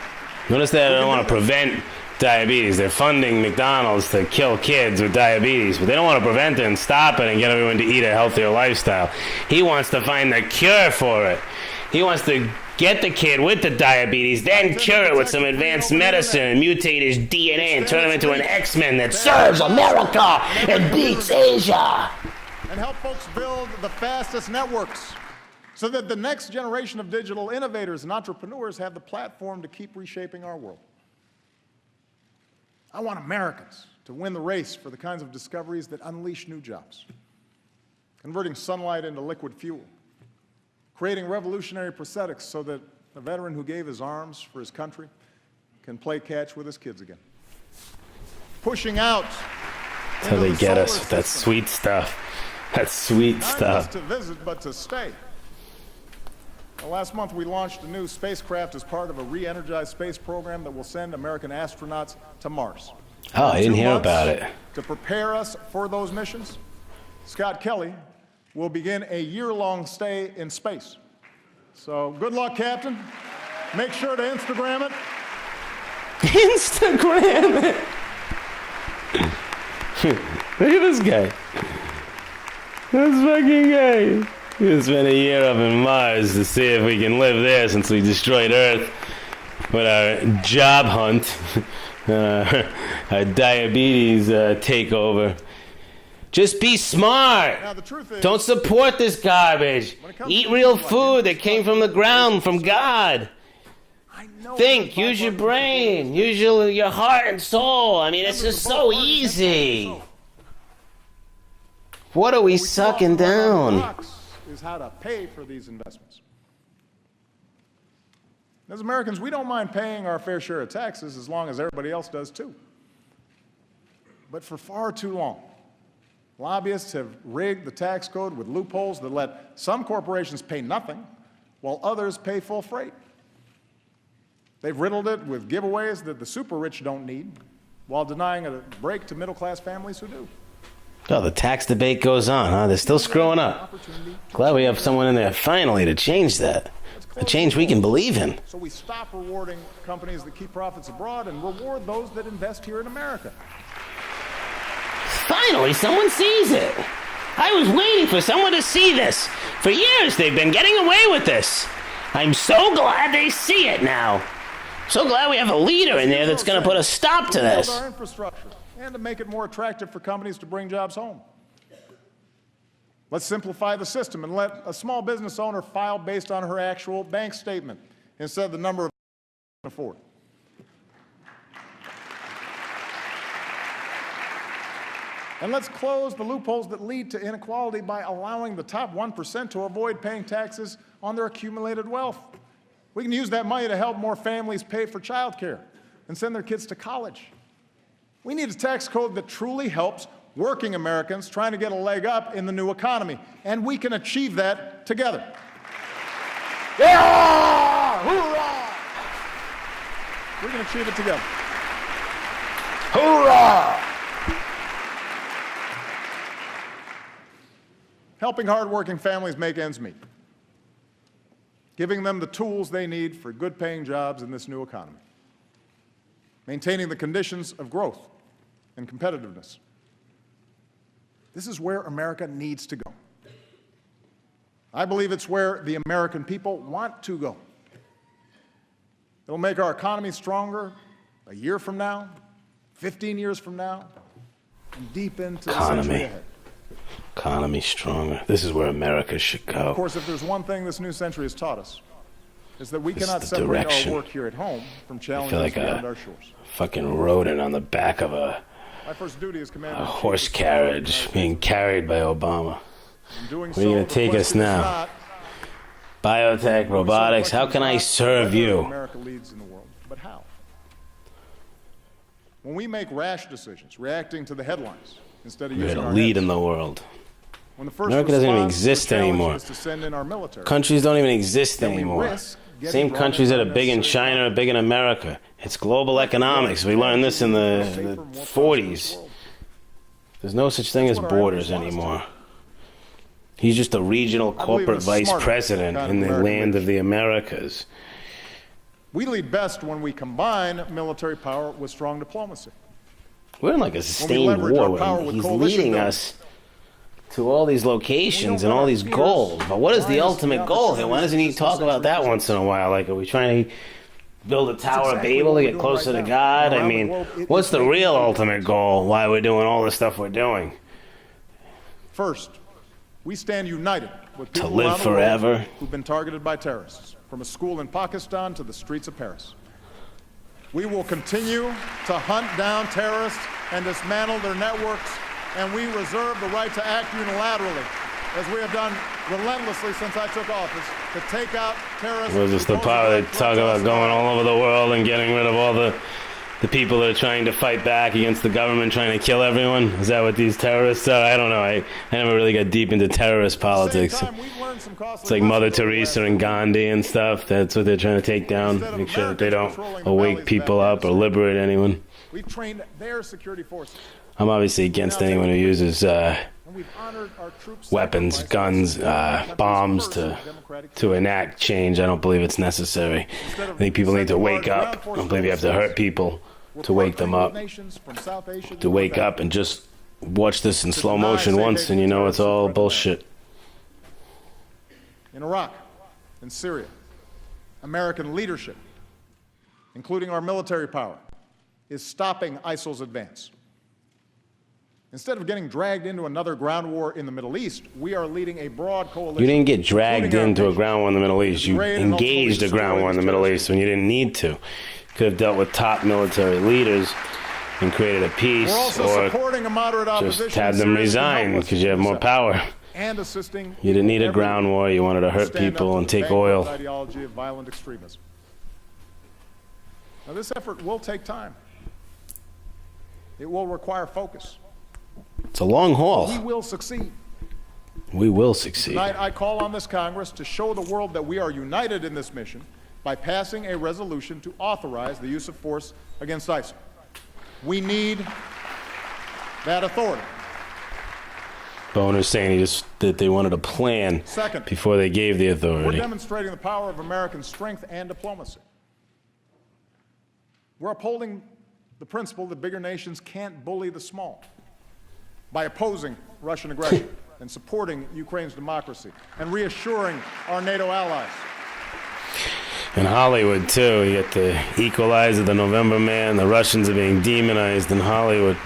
Notice that they don't want to prevent diabetes. They're funding McDonald's to kill kids with diabetes, but they don't want to prevent it and stop it and get everyone to eat a healthier lifestyle. He wants to find the cure for it. He wants to get the kid with the diabetes, then cure it with some advanced medicine and mutate his DNA and turn him into an X-Men that serves America and beats Asia. And help folks build the fastest networks so that the next generation of digital innovators and entrepreneurs have the platform to keep reshaping our world. I want Americans to win the race for the kinds of discoveries that unleash new jobs, converting sunlight into liquid fuel, creating revolutionary prosthetics so that a veteran who gave his arms for his country can play catch with his kids again. Pushing out That's how they get us with that sweet stuff. That sweet stuff. Not just to visit, but to stay. Well, last month we launched a new spacecraft as part of a re-energized space program that will send American astronauts to Mars. Oh, I didn't hear about it. To prepare us for those missions, Scott Kelly will begin a year-long stay in space. So good luck, Captain. Make sure to Instagram it. Instagram it. Look at this guy. That's fucking gay. We're gonna spend a year up in Mars to see if we can live there since we destroyed Earth with our job hunt, our diabetes takeover. Just be smart. Now, the truth is, don't support this garbage. Eat real food that came from the ground, from God. Think, use your brain, use your heart and soul. I mean, it's just so easy. What are we sucking down? Is how to pay for these investments. As Americans, we don't mind paying our fair share of taxes as long as everybody else does too. But for far too long, lobbyists have rigged the tax code with loopholes that let some corporations pay nothing while others pay full freight. They've riddled it with giveaways that the super rich don't need while denying a break to middle-class families who do. Oh, the tax debate goes on, huh? They're still screwing up. Glad we have someone in there finally to change that. A change we can believe in. So we stop rewarding companies that keep profits abroad and reward those that invest here in America. Finally, someone sees it. I was waiting for someone to see this. For years, they've been getting away with this. I'm so glad they see it now. So glad we have a leader in there that's going to put a stop to this. Build our infrastructure and to make it more attractive for companies to bring jobs home. Let's simplify the system and let a small business owner file based on her actual bank statement instead of the number of can afford. And let's close the loopholes that lead to inequality by allowing the top 1% to avoid paying taxes on their accumulated wealth. We can use that money to help more families pay for child care and send their kids to college. We need a tax code that truly helps working Americans trying to get a leg up in the new economy, and we can achieve that together. Yeah! Hoorah! We can achieve it together. Hoorah! Helping hardworking families make ends meet. Giving them the tools they need for good-paying jobs in this new economy. Maintaining the conditions of growth and competitiveness. This is where America needs to go. I believe it's where the American people want to go. It'll make our economy stronger a year from now, 15 years from now, and deep into the century ahead. Economy stronger. This is where America should go. Of course, if there's one thing this new century has taught us, is that we cannot separate our work here at home from challenges beyond our shores. Fucking rodent on the back of a horse carriage being carried by Obama. Where are you going to take us now? Biotech, robotics, how can I serve you? America leads in the world, but how? When we make rash decisions, reacting to the headlines, instead of We're using going to our lead heads. in the world. When the first America doesn't even response to exist the challenge anymore. is to send in our military, Countries don't even exist then we anymore. risk getting Same drawn countries that into are big in unnecessary China are big in America. It's global economics. We learned this in the 40s. There's no such thing as borders anymore. He's just a regional corporate vice president in the land of the Americas. We lead best when we combine military power with strong diplomacy. We're in like a sustained leverage our war. power And with he's coalition leading building. us to all these locations We don't and all let these our fears goals. But what is the blind us to ultimate the goal here? Why doesn't he opportunities talk that about that present once in a while? Like, are we trying to build a Tower of exactly Babel what to we're get doing closer right to now. God? I Around the mean, world, what's it's the making real a ultimate difference. goal? Why we're doing all the stuff we're doing? First, we stand united with To people live around the world forever? who've been targeted by terrorists, from a school in Pakistan to the streets of Paris. We will continue to hunt down terrorists and dismantle their networks, and we reserve the right to act unilaterally, as we have done relentlessly since I took office, to take out terrorists. Was this the who pose a power great they threat talk to us about going all. all over the world and getting rid of all the people that are trying to fight back against the government, trying to kill everyone? Is that what these terrorists are? I don't know. I never really got deep into terrorist politics. At the same time, we've learned some costly It's like Mother lessons over the Teresa last and few Gandhi and stuff. That's what they're trying to take down. Instead of Make sure that they don't Americans controlling the awake valleys of people up or Afghanistan. liberate anyone. We've trained their security forces, I'm obviously against anyone who uses and we've honored our troops' weapons, sacrifice guns, to secure our country's bombs first to democratic enact change. I don't believe it's necessary. I think people need to wake up. I don't believe you have to hurt people to wake them up. To wake up and just watch this in slow motion once, and you know it's all bullshit. In Iraq and Syria, American leadership, including our military power, is stopping ISIL's advance. Instead of getting dragged into another ground war in the Middle East, we are leading a broad coalition. You didn't get dragged including our into a nation, ground war in the Middle East. You degrade and engaged a ultimately ground war in the destroy Middle these East when you didn't need to. Could have dealt with top military leaders and created a peace, We're also or supporting a moderate opposition just had in them Syria resign helpless because you have more to power. and assisting You didn't need a every ground war. You wanted to hurt stand up people to and the take bankrupt oil. ideology of violent extremism. Now, this effort will take time. It will require focus. It's a long We haul. will succeed. We will succeed. Tonight, I call on this Congress to show the world that we are united in this mission by passing a resolution to authorize the use of force against ISIL. We need that authority. Boehner's saying that they wanted a plan Second, before they gave the we're authority. demonstrating the power of American strength and diplomacy. We're upholding the principle that bigger nations can't bully the small by opposing Russian aggression and supporting Ukraine's democracy and reassuring our NATO allies. In Hollywood, too, you get the Equalizer, the November Man. The Russians are being demonized in Hollywood,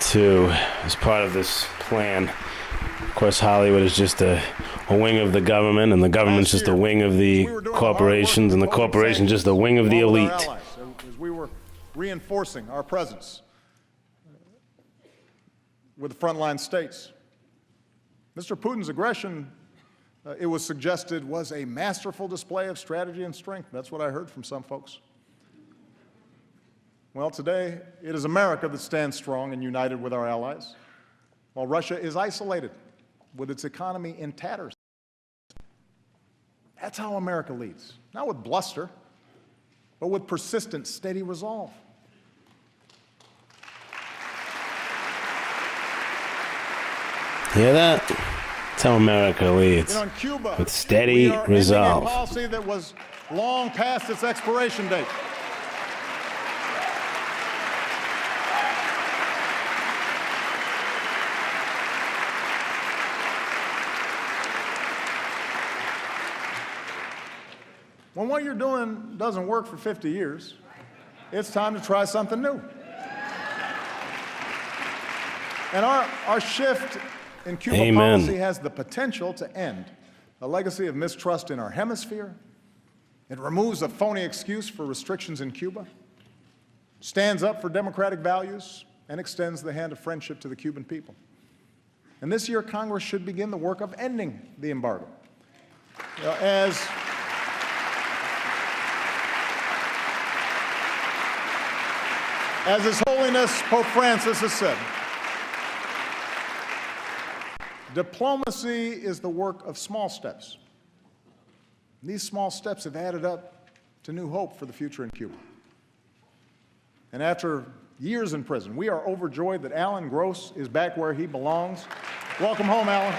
too, as part of this plan. Of course, Hollywood is just a wing of the government, and the government's just a wing of the corporations, and the corporation's just a wing of the elite. As we were reinforcing our presence with the frontline states. Mr. Putin's aggression, it was suggested, was a masterful display of strategy and strength. That's what I heard from some folks. Well, today, it is America that stands strong and united with our allies, while Russia is isolated with its economy in tatters. That's how America leads, not with bluster, but with persistent, steady resolve. Hear that? That's how America leads. You know, in Cuba, With steady we are resolve. ending a policy that was long past its expiration date. When what you're doing doesn't work for 50 years, it's time to try something new. And our shift in Cuba Amen. policy has the potential to end a legacy of mistrust in our hemisphere. It removes a phony excuse for restrictions in Cuba, stands up for democratic values, and extends the hand of friendship to the Cuban people. And this year, Congress should begin the work of ending the embargo. You know, as His Holiness Pope Francis has said, Diplomacy is the work of small steps. And these small steps have added up to new hope for the future in Cuba. And after years in prison, we are overjoyed that Alan Gross is back where he belongs. Welcome home, Alan.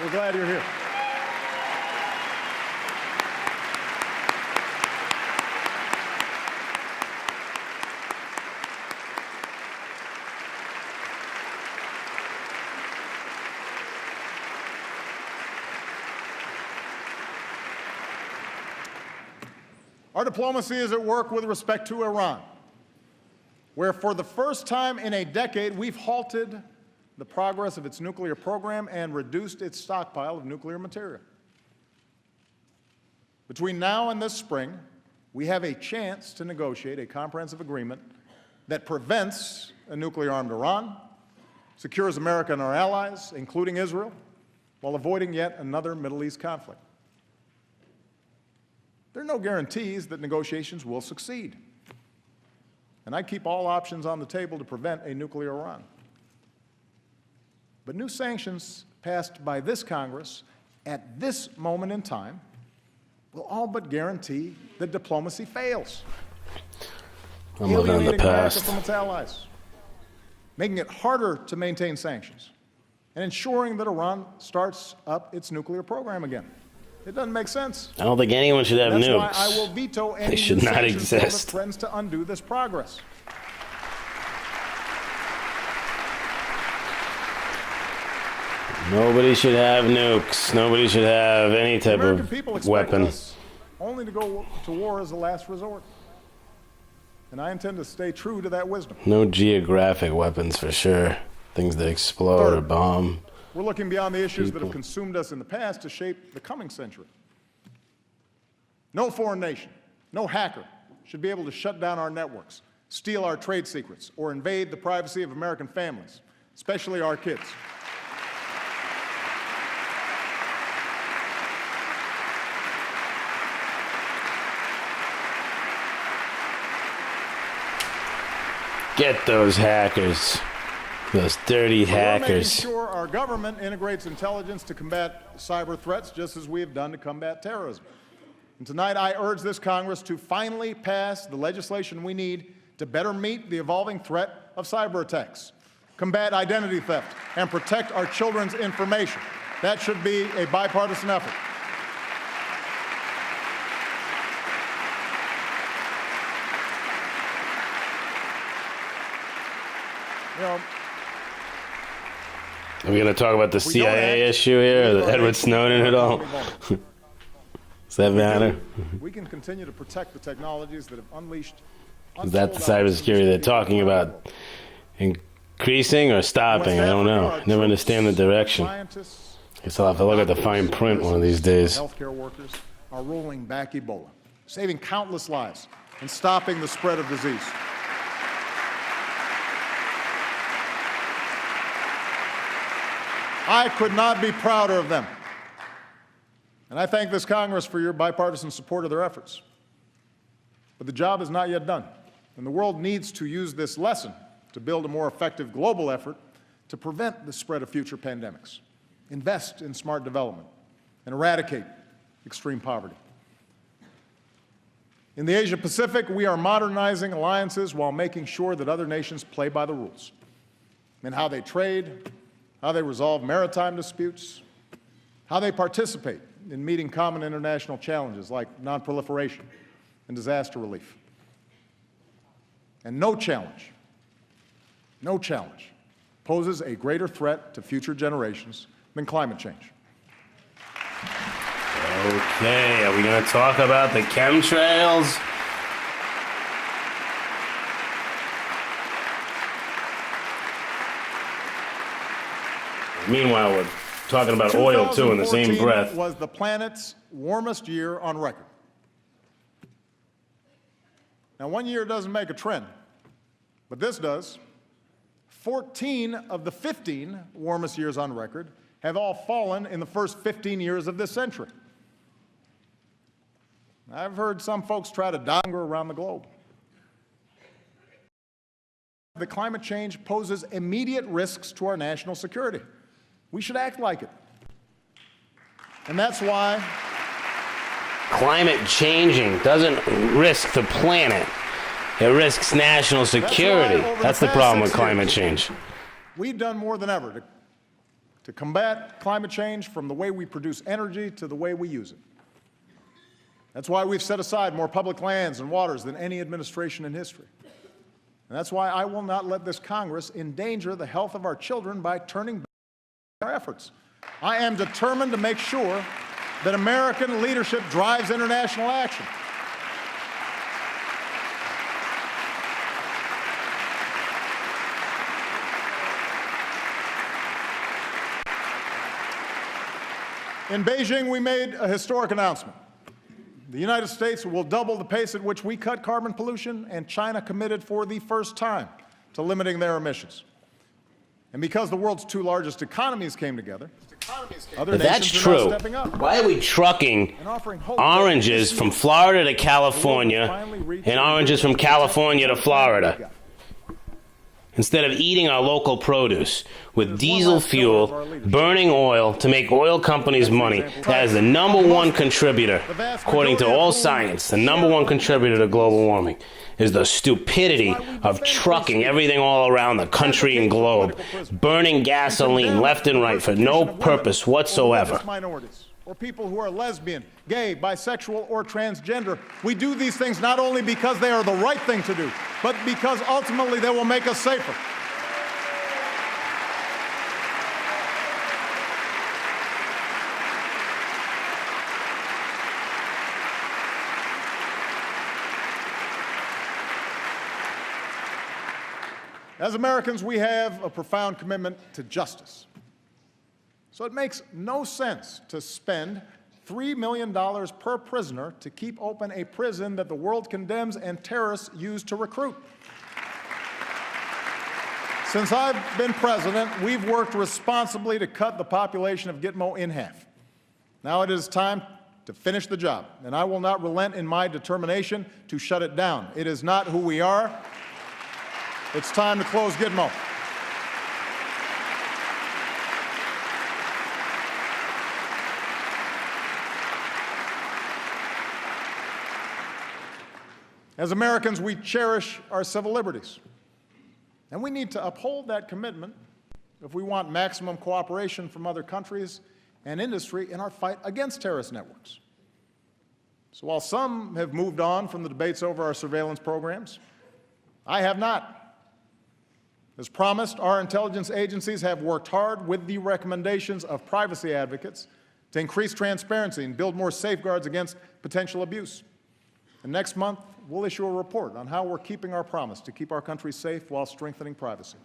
We're glad you're here. Our diplomacy is at work with respect to Iran, where for the first time in a decade, we've halted the progress of its nuclear program and reduced its stockpile of nuclear material. Between now and this spring, we have a chance to negotiate a comprehensive agreement that prevents a nuclear-armed Iran, secures America and our allies, including Israel, while avoiding yet another Middle East conflict. There are no guarantees that negotiations will succeed. And I keep all options on the table to prevent a nuclear Iran. But new sanctions passed by this Congress at this moment in time will all but guarantee that diplomacy fails. I'm living in the Alienating America past. from its allies, making it harder to maintain sanctions, and ensuring that Iran starts up its nuclear program again. It doesn't make sense. I don't think anyone should have That's nukes. why I will veto any They should new not sanctions bill that exist. threatens to undo this progress. Nobody should have nukes. Nobody should have any type American people of expect weapon. us only to go to war as a last resort. And I intend to stay true to that wisdom. No geographic weapons for sure. Things that explode or Third, bomb. We're looking beyond the issues that People. have consumed us in the past to shape the coming century. No foreign nation, no hacker should be able to shut down our networks, steal our trade secrets, or invade the privacy of American families, especially our kids. Get those hackers. Those dirty We're making hackers. sure our government integrates intelligence to combat cyber threats, just as we have done to combat terrorism. And tonight, I urge this Congress to finally pass the legislation we need to better meet the evolving threat of cyber attacks, combat identity theft, and protect our children's information. That should be a bipartisan effort. You know, Are we going to talk about the we don't CIA act, issue here, or we the are Edward a- Snowden at all? Does that matter? we can continue to protect the technologies that have unleashed. Is that the untold cybersecurity they're talking about? Increasing or stopping? I don't know. Never understand the direction. Scientists, Guess I'll have to look at the fine print one of these days. healthcare workers are rolling back Ebola, saving countless lives and stopping the spread of disease. I could not be prouder of them. And I thank this Congress for your bipartisan support of their efforts. But the job is not yet done, and the world needs to use this lesson to build a more effective global effort to prevent the spread of future pandemics, invest in smart development, and eradicate extreme poverty. In the Asia Pacific, we are modernizing alliances while making sure that other nations play by the rules in how they trade, how they resolve maritime disputes, how they participate in meeting common international challenges like nonproliferation and disaster relief. And no challenge poses a greater threat to future generations than climate change. Okay, are we going to talk about the chemtrails? Meanwhile, we're talking about oil, too, in the same 2014 breath. was the planet's warmest year on record. Now, one year doesn't make a trend, but this does. 14 of the 15 warmest years on record have all fallen in the first 15 years of this century. I've heard some folks try to donger around the globe. The climate change poses immediate risks to our national security. We should act like it. And that's why Climate changing doesn't risk the planet. It risks national security. That's the problem with climate change. We've done more than ever to combat climate change, from the way we produce energy to the way we use it. That's why we've set aside more public lands and waters than any administration in history. And that's why I will not let this Congress endanger the health of our children by turning back our efforts. I am determined to make sure that American leadership drives international action. In Beijing, we made a historic announcement. The United States will double the pace at which we cut carbon pollution, and China committed for the first time to limiting their emissions. And because the world's two largest economies came together, other But that's nations are now true. stepping up Why are we trucking and offering hope oranges that from Florida to California and oranges from California to Florida, instead of eating our local produce with diesel fuel, burning oil to make oil companies money? That is the number one contributor, according to all science, the number one contributor to global warming is the stupidity of trucking everything all around the country and globe, burning gasoline left and right for no purpose whatsoever. Minorities, or people who are lesbian, gay, bisexual, or transgender. We do these things not only because they are the right thing to do, but because ultimately they will make us safer. As Americans, we have a profound commitment to justice. So it makes no sense to spend $3 million per prisoner to keep open a prison that the world condemns and terrorists use to recruit. Since I've been president, we've worked responsibly to cut the population of Gitmo in half. Now it is time to finish the job, and I will not relent in my determination to shut it down. It is not who we are. It's time to close Gitmo. As Americans, we cherish our civil liberties, and we need to uphold that commitment if we want maximum cooperation from other countries and industry in our fight against terrorist networks. So while some have moved on from the debates over our surveillance programs, I have not. As promised, our intelligence agencies have worked hard with the recommendations of privacy advocates to increase transparency and build more safeguards against potential abuse. And next month, we'll issue a report on how we're keeping our promise to keep our country safe while strengthening privacy.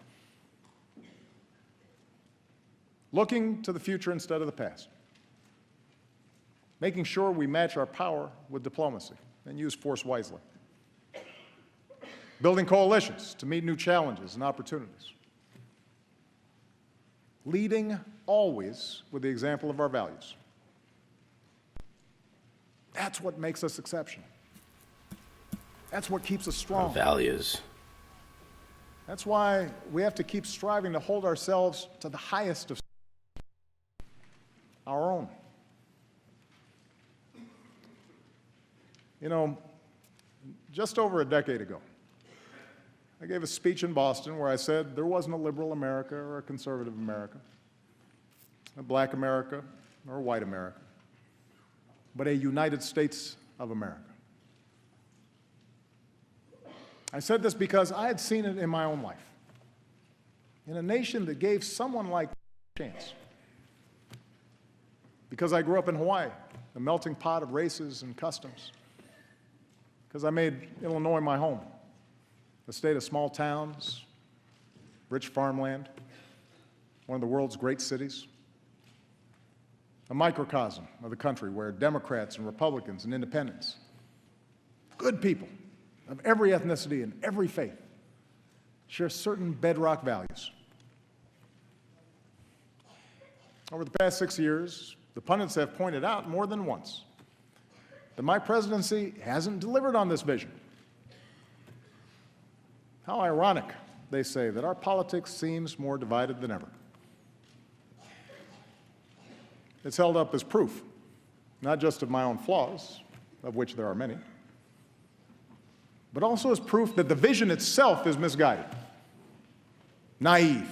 Looking to the future instead of the past. Making sure we match our power with diplomacy and use force wisely. Building coalitions to meet new challenges and opportunities. Leading always with the example of our values. That's what makes us exceptional. That's what keeps us strong. Values. That's why we have to keep striving to hold ourselves to the highest of our own. You know, just over a decade ago, I gave a speech in Boston where I said there wasn't a liberal America or a conservative America, a black America or a white America, but a United States of America. I said this because I had seen it in my own life, in a nation that gave someone like a chance. Because I grew up in Hawaii, a melting pot of races and customs. Because I made Illinois my home. A state of small towns, rich farmland, one of the world's great cities, a microcosm of the country where Democrats and Republicans and independents, good people of every ethnicity and every faith, share certain bedrock values. Over the past 6 years, the pundits have pointed out more than once that my presidency hasn't delivered on this vision. How ironic, they say, that our politics seems more divided than ever. It's held up as proof, not just of my own flaws, of which there are many, but also as proof that the vision itself is misguided, naive,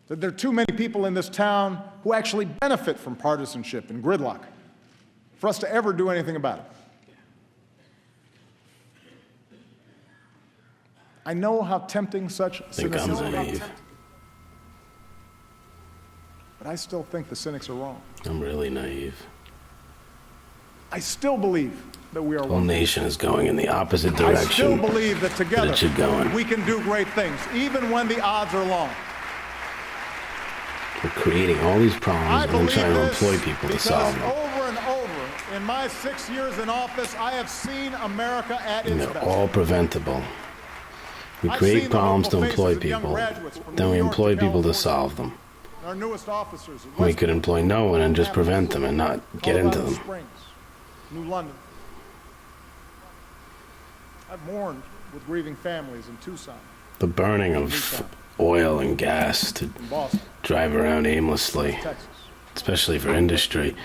that there are too many people in this town who actually benefit from partisanship and gridlock for us to ever do anything about it. I know how tempting such cynicism is, but I still think the cynics are wrong. I'm really naive. I still believe that we are The whole one. nation is going in the opposite I direction. still believe that together it should go in. we can do great things, even when the odds are long. We're creating all these I problems and then believe trying to this employ people to because solve them. over and over in my 6 years in office, I have seen America at And its they're best. all preventable. We I've create seen the problems to hopeful employ faces of young people, graduates from then New we York employ to people to California. solve them. Our newest officers at We West could employ no one and just prevent them and not get into Colorado them. Springs, New London. I've mourned with grieving families in Tucson, The burning of oil and gas to in Boston, drive around aimlessly, Texas. especially for industry.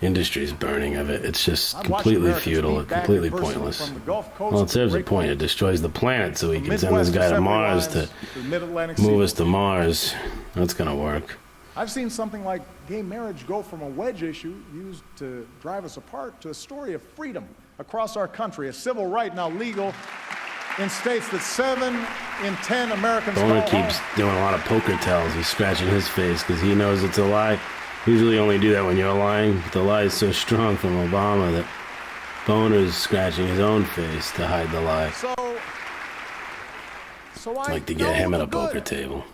Industry's burning of it. It's just I've watched completely Americans futile, beat back completely adversity pointless. from the Gulf Coast Well, it to serves a Great point. It Plains, destroys the planet so we from can send this Midwest guy to assembly Mars lines to the Mid-Atlantic move seaboard. us to Mars. That's gonna work. I've seen something like gay marriage go from a wedge issue used to drive us apart to a story of freedom across our country, a civil right now legal in states that 7 in 10 Americans Boehner call keeps home. doing a lot of poker tells. He's scratching his face because he knows it's a lie. Usually only do that when you're lying, but the lie is so strong from Obama that Boehner's scratching his own face to hide the lie. So I Like to get him know at a the poker good table.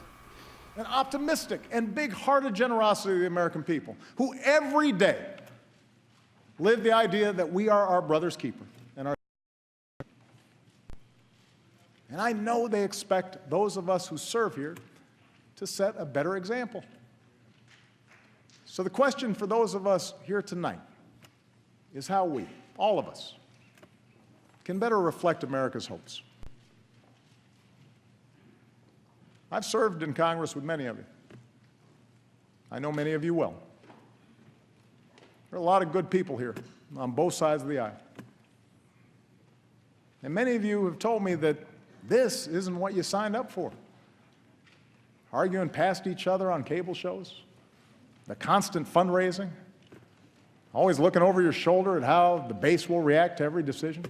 and optimistic and big-hearted generosity of the American people, who every day live the idea that we are our brother's keeper. And I know they expect those of us who serve here to set a better example. So the question for those of us here tonight is how we, all of us, can better reflect America's hopes. I've served in Congress with many of you. I know many of you well. There are a lot of good people here on both sides of the aisle. And many of you have told me that this isn't what you signed up for. Arguing past each other on cable shows, the constant fundraising, always looking over your shoulder at how the base will react to every decision.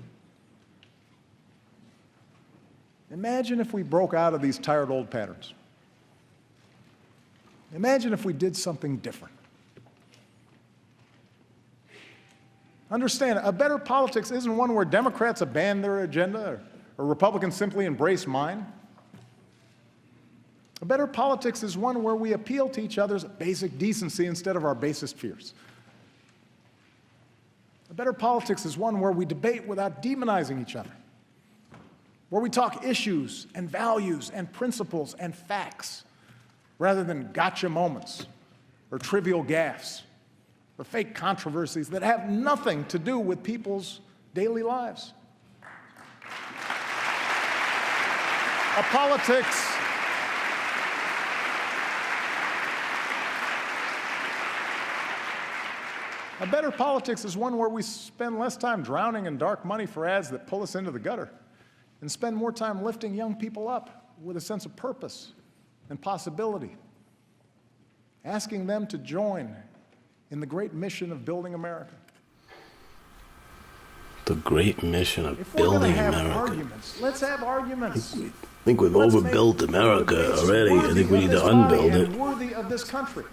Imagine if we broke out of these tired old patterns. Imagine if we did something different. Understand, a better politics isn't one where Democrats abandon their agenda or Republicans simply embrace mine. A better politics is one where we appeal to each other's basic decency instead of our basest fears. A better politics is one where we debate without demonizing each other, where we talk issues and values and principles and facts rather than gotcha moments or trivial gaffes or fake controversies that have nothing to do with people's daily lives. A better politics is one where we spend less time drowning in dark money for ads that pull us into the gutter and spend more time lifting young people up with a sense of purpose and possibility, asking them to join in the great mission of building America. The great mission of If we're going to building have America. arguments, let's have arguments. I think we've Let's overbuilt make America debates already. I think we worthy need of to this body unbuild it. and worthy of this country.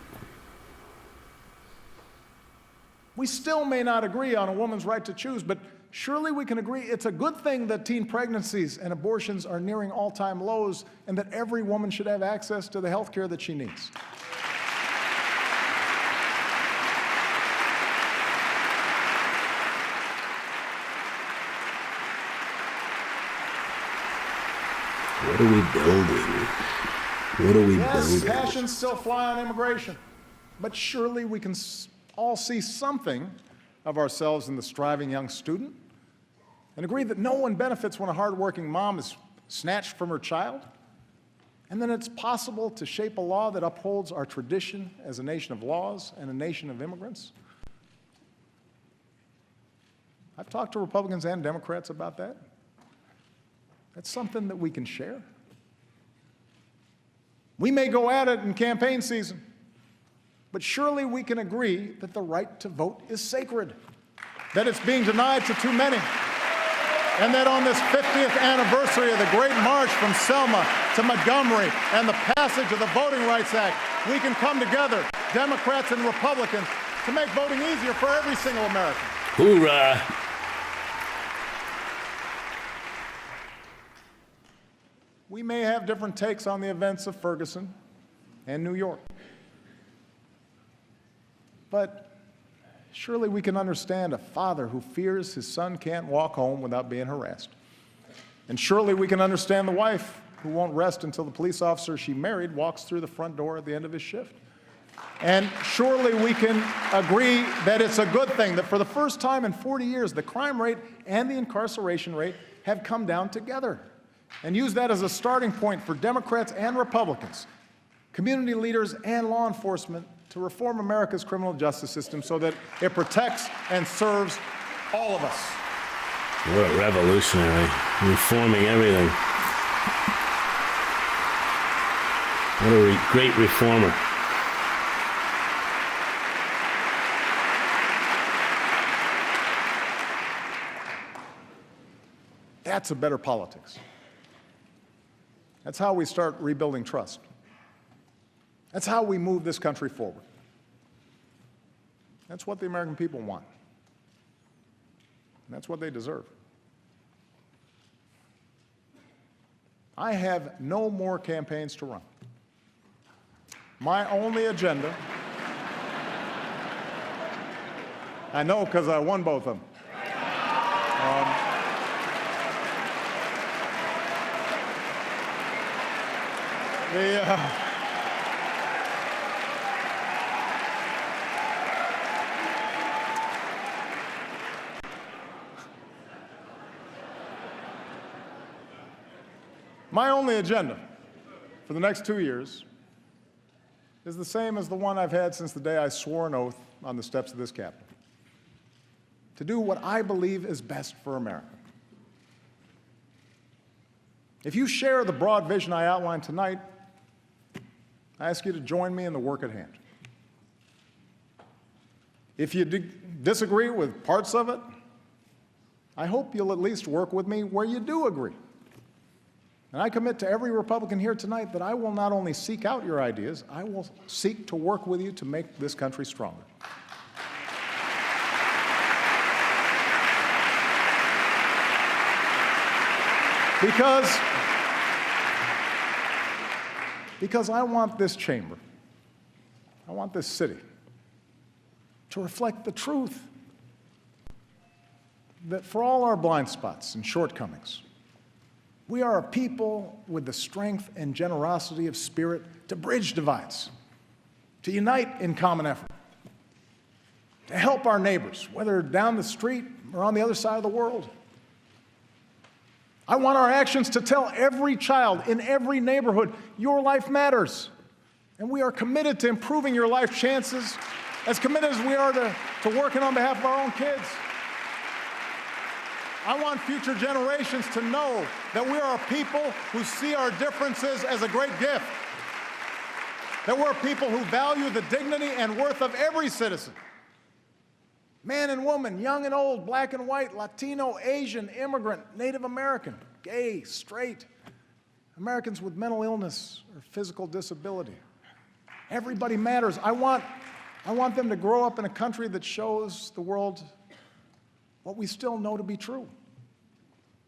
We still may not agree on a woman's right to choose, but surely we can agree it's a good thing that teen pregnancies and abortions are nearing all-time lows and that every woman should have access to the health care that she needs. What are we building? What are we Yes, building? passions still fly on immigration, but surely we can all see something of ourselves in the striving young student and agree that no one benefits when a hardworking mom is snatched from her child and then it's possible to shape a law that upholds our tradition as a nation of laws and a nation of immigrants. I've talked to Republicans and Democrats about that. That's something that we can share. We may go at it in campaign season, but surely we can agree that the right to vote is sacred, that it's being denied to too many, and that on this 50th anniversary of the Great March from Selma to Montgomery and the passage of the Voting Rights Act, we can come together, Democrats and Republicans, to make voting easier for every single American. Hoorah! We may have different takes on the events of Ferguson and New York, but surely we can understand a father who fears his son can't walk home without being harassed. And surely we can understand the wife who won't rest until the police officer she married walks through the front door at the end of his shift. And surely we can agree that it's a good thing that for the first time in 40 years, the crime rate and the incarceration rate have come down together. And use that as a starting point for Democrats and Republicans, community leaders and law enforcement to reform America's criminal justice system so that it protects and serves all of us. What a revolutionary, reforming everything. What a great reformer. That's a better politics. That's how we start rebuilding trust. That's how we move this country forward. That's what the American people want. And that's what they deserve. I have no more campaigns to run. My only agenda, I know because I won both of them. My only agenda for the next 2 years is the same as the one I've had since the day I swore an oath on the steps of this Capitol: to do what I believe is best for America. If you share the broad vision I outlined tonight, I ask you to join me in the work at hand. If you disagree with parts of it, I hope you'll at least work with me where you do agree. And I commit to every Republican here tonight that I will not only seek out your ideas, I will seek to work with you to make this country stronger. Because I want this chamber, I want this city to reflect the truth that for all our blind spots and shortcomings, we are a people with the strength and generosity of spirit to bridge divides, to unite in common effort, to help our neighbors, whether down the street or on the other side of the world. I want our actions to tell every child in every neighborhood, your life matters. And we are committed to improving your life chances, as committed as we are to working on behalf of our own kids. I want future generations to know that we are a people who see our differences as a great gift, that we're a people who value the dignity and worth of every citizen. Man and woman, young and old, black and white, Latino, Asian, immigrant, Native American, gay, straight, Americans with mental illness or physical disability. Everybody matters. I want them to grow up in a country that shows the world what we still know to be true,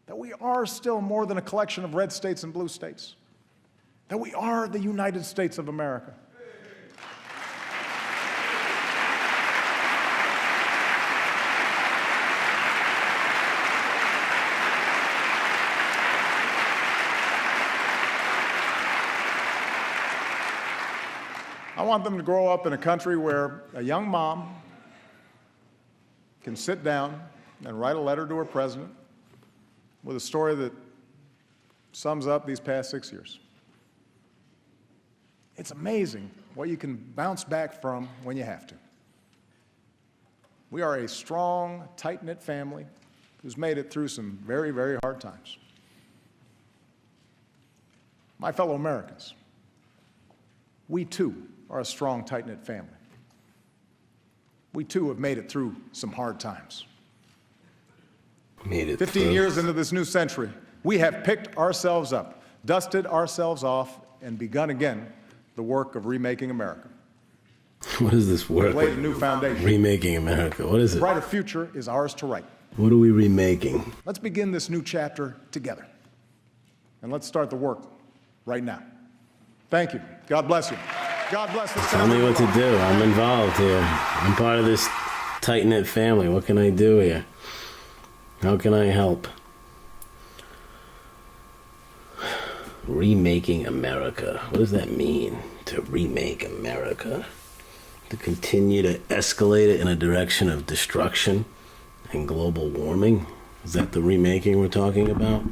that we are still more than a collection of red states and blue states, that we are the United States of America. I want them to grow up in a country where a young mom can sit down and write a letter to her president with a story that sums up these past 6 years. It's amazing what you can bounce back from when you have to. We are a strong, tight-knit family who's made it through some very, very hard times. My fellow Americans, we too are a strong, tight-knit family. We too have made it through some hard times. 15 years into this new century, we have picked ourselves up, dusted ourselves off, and begun again the work of remaking America. What is this work? Laid a new foundation. Remaking America. What is it? A brighter future is ours to write. What are we remaking? Let's begin this new chapter together. And let's start the work right now. Thank you. God bless you. God bless the Tell me what to do. I'm involved here. I'm part of this tight-knit family. What can I do here? How can I help? Remaking America. What does that mean, to remake America? To continue to escalate it in a direction of destruction and global warming? Is that the remaking we're talking about?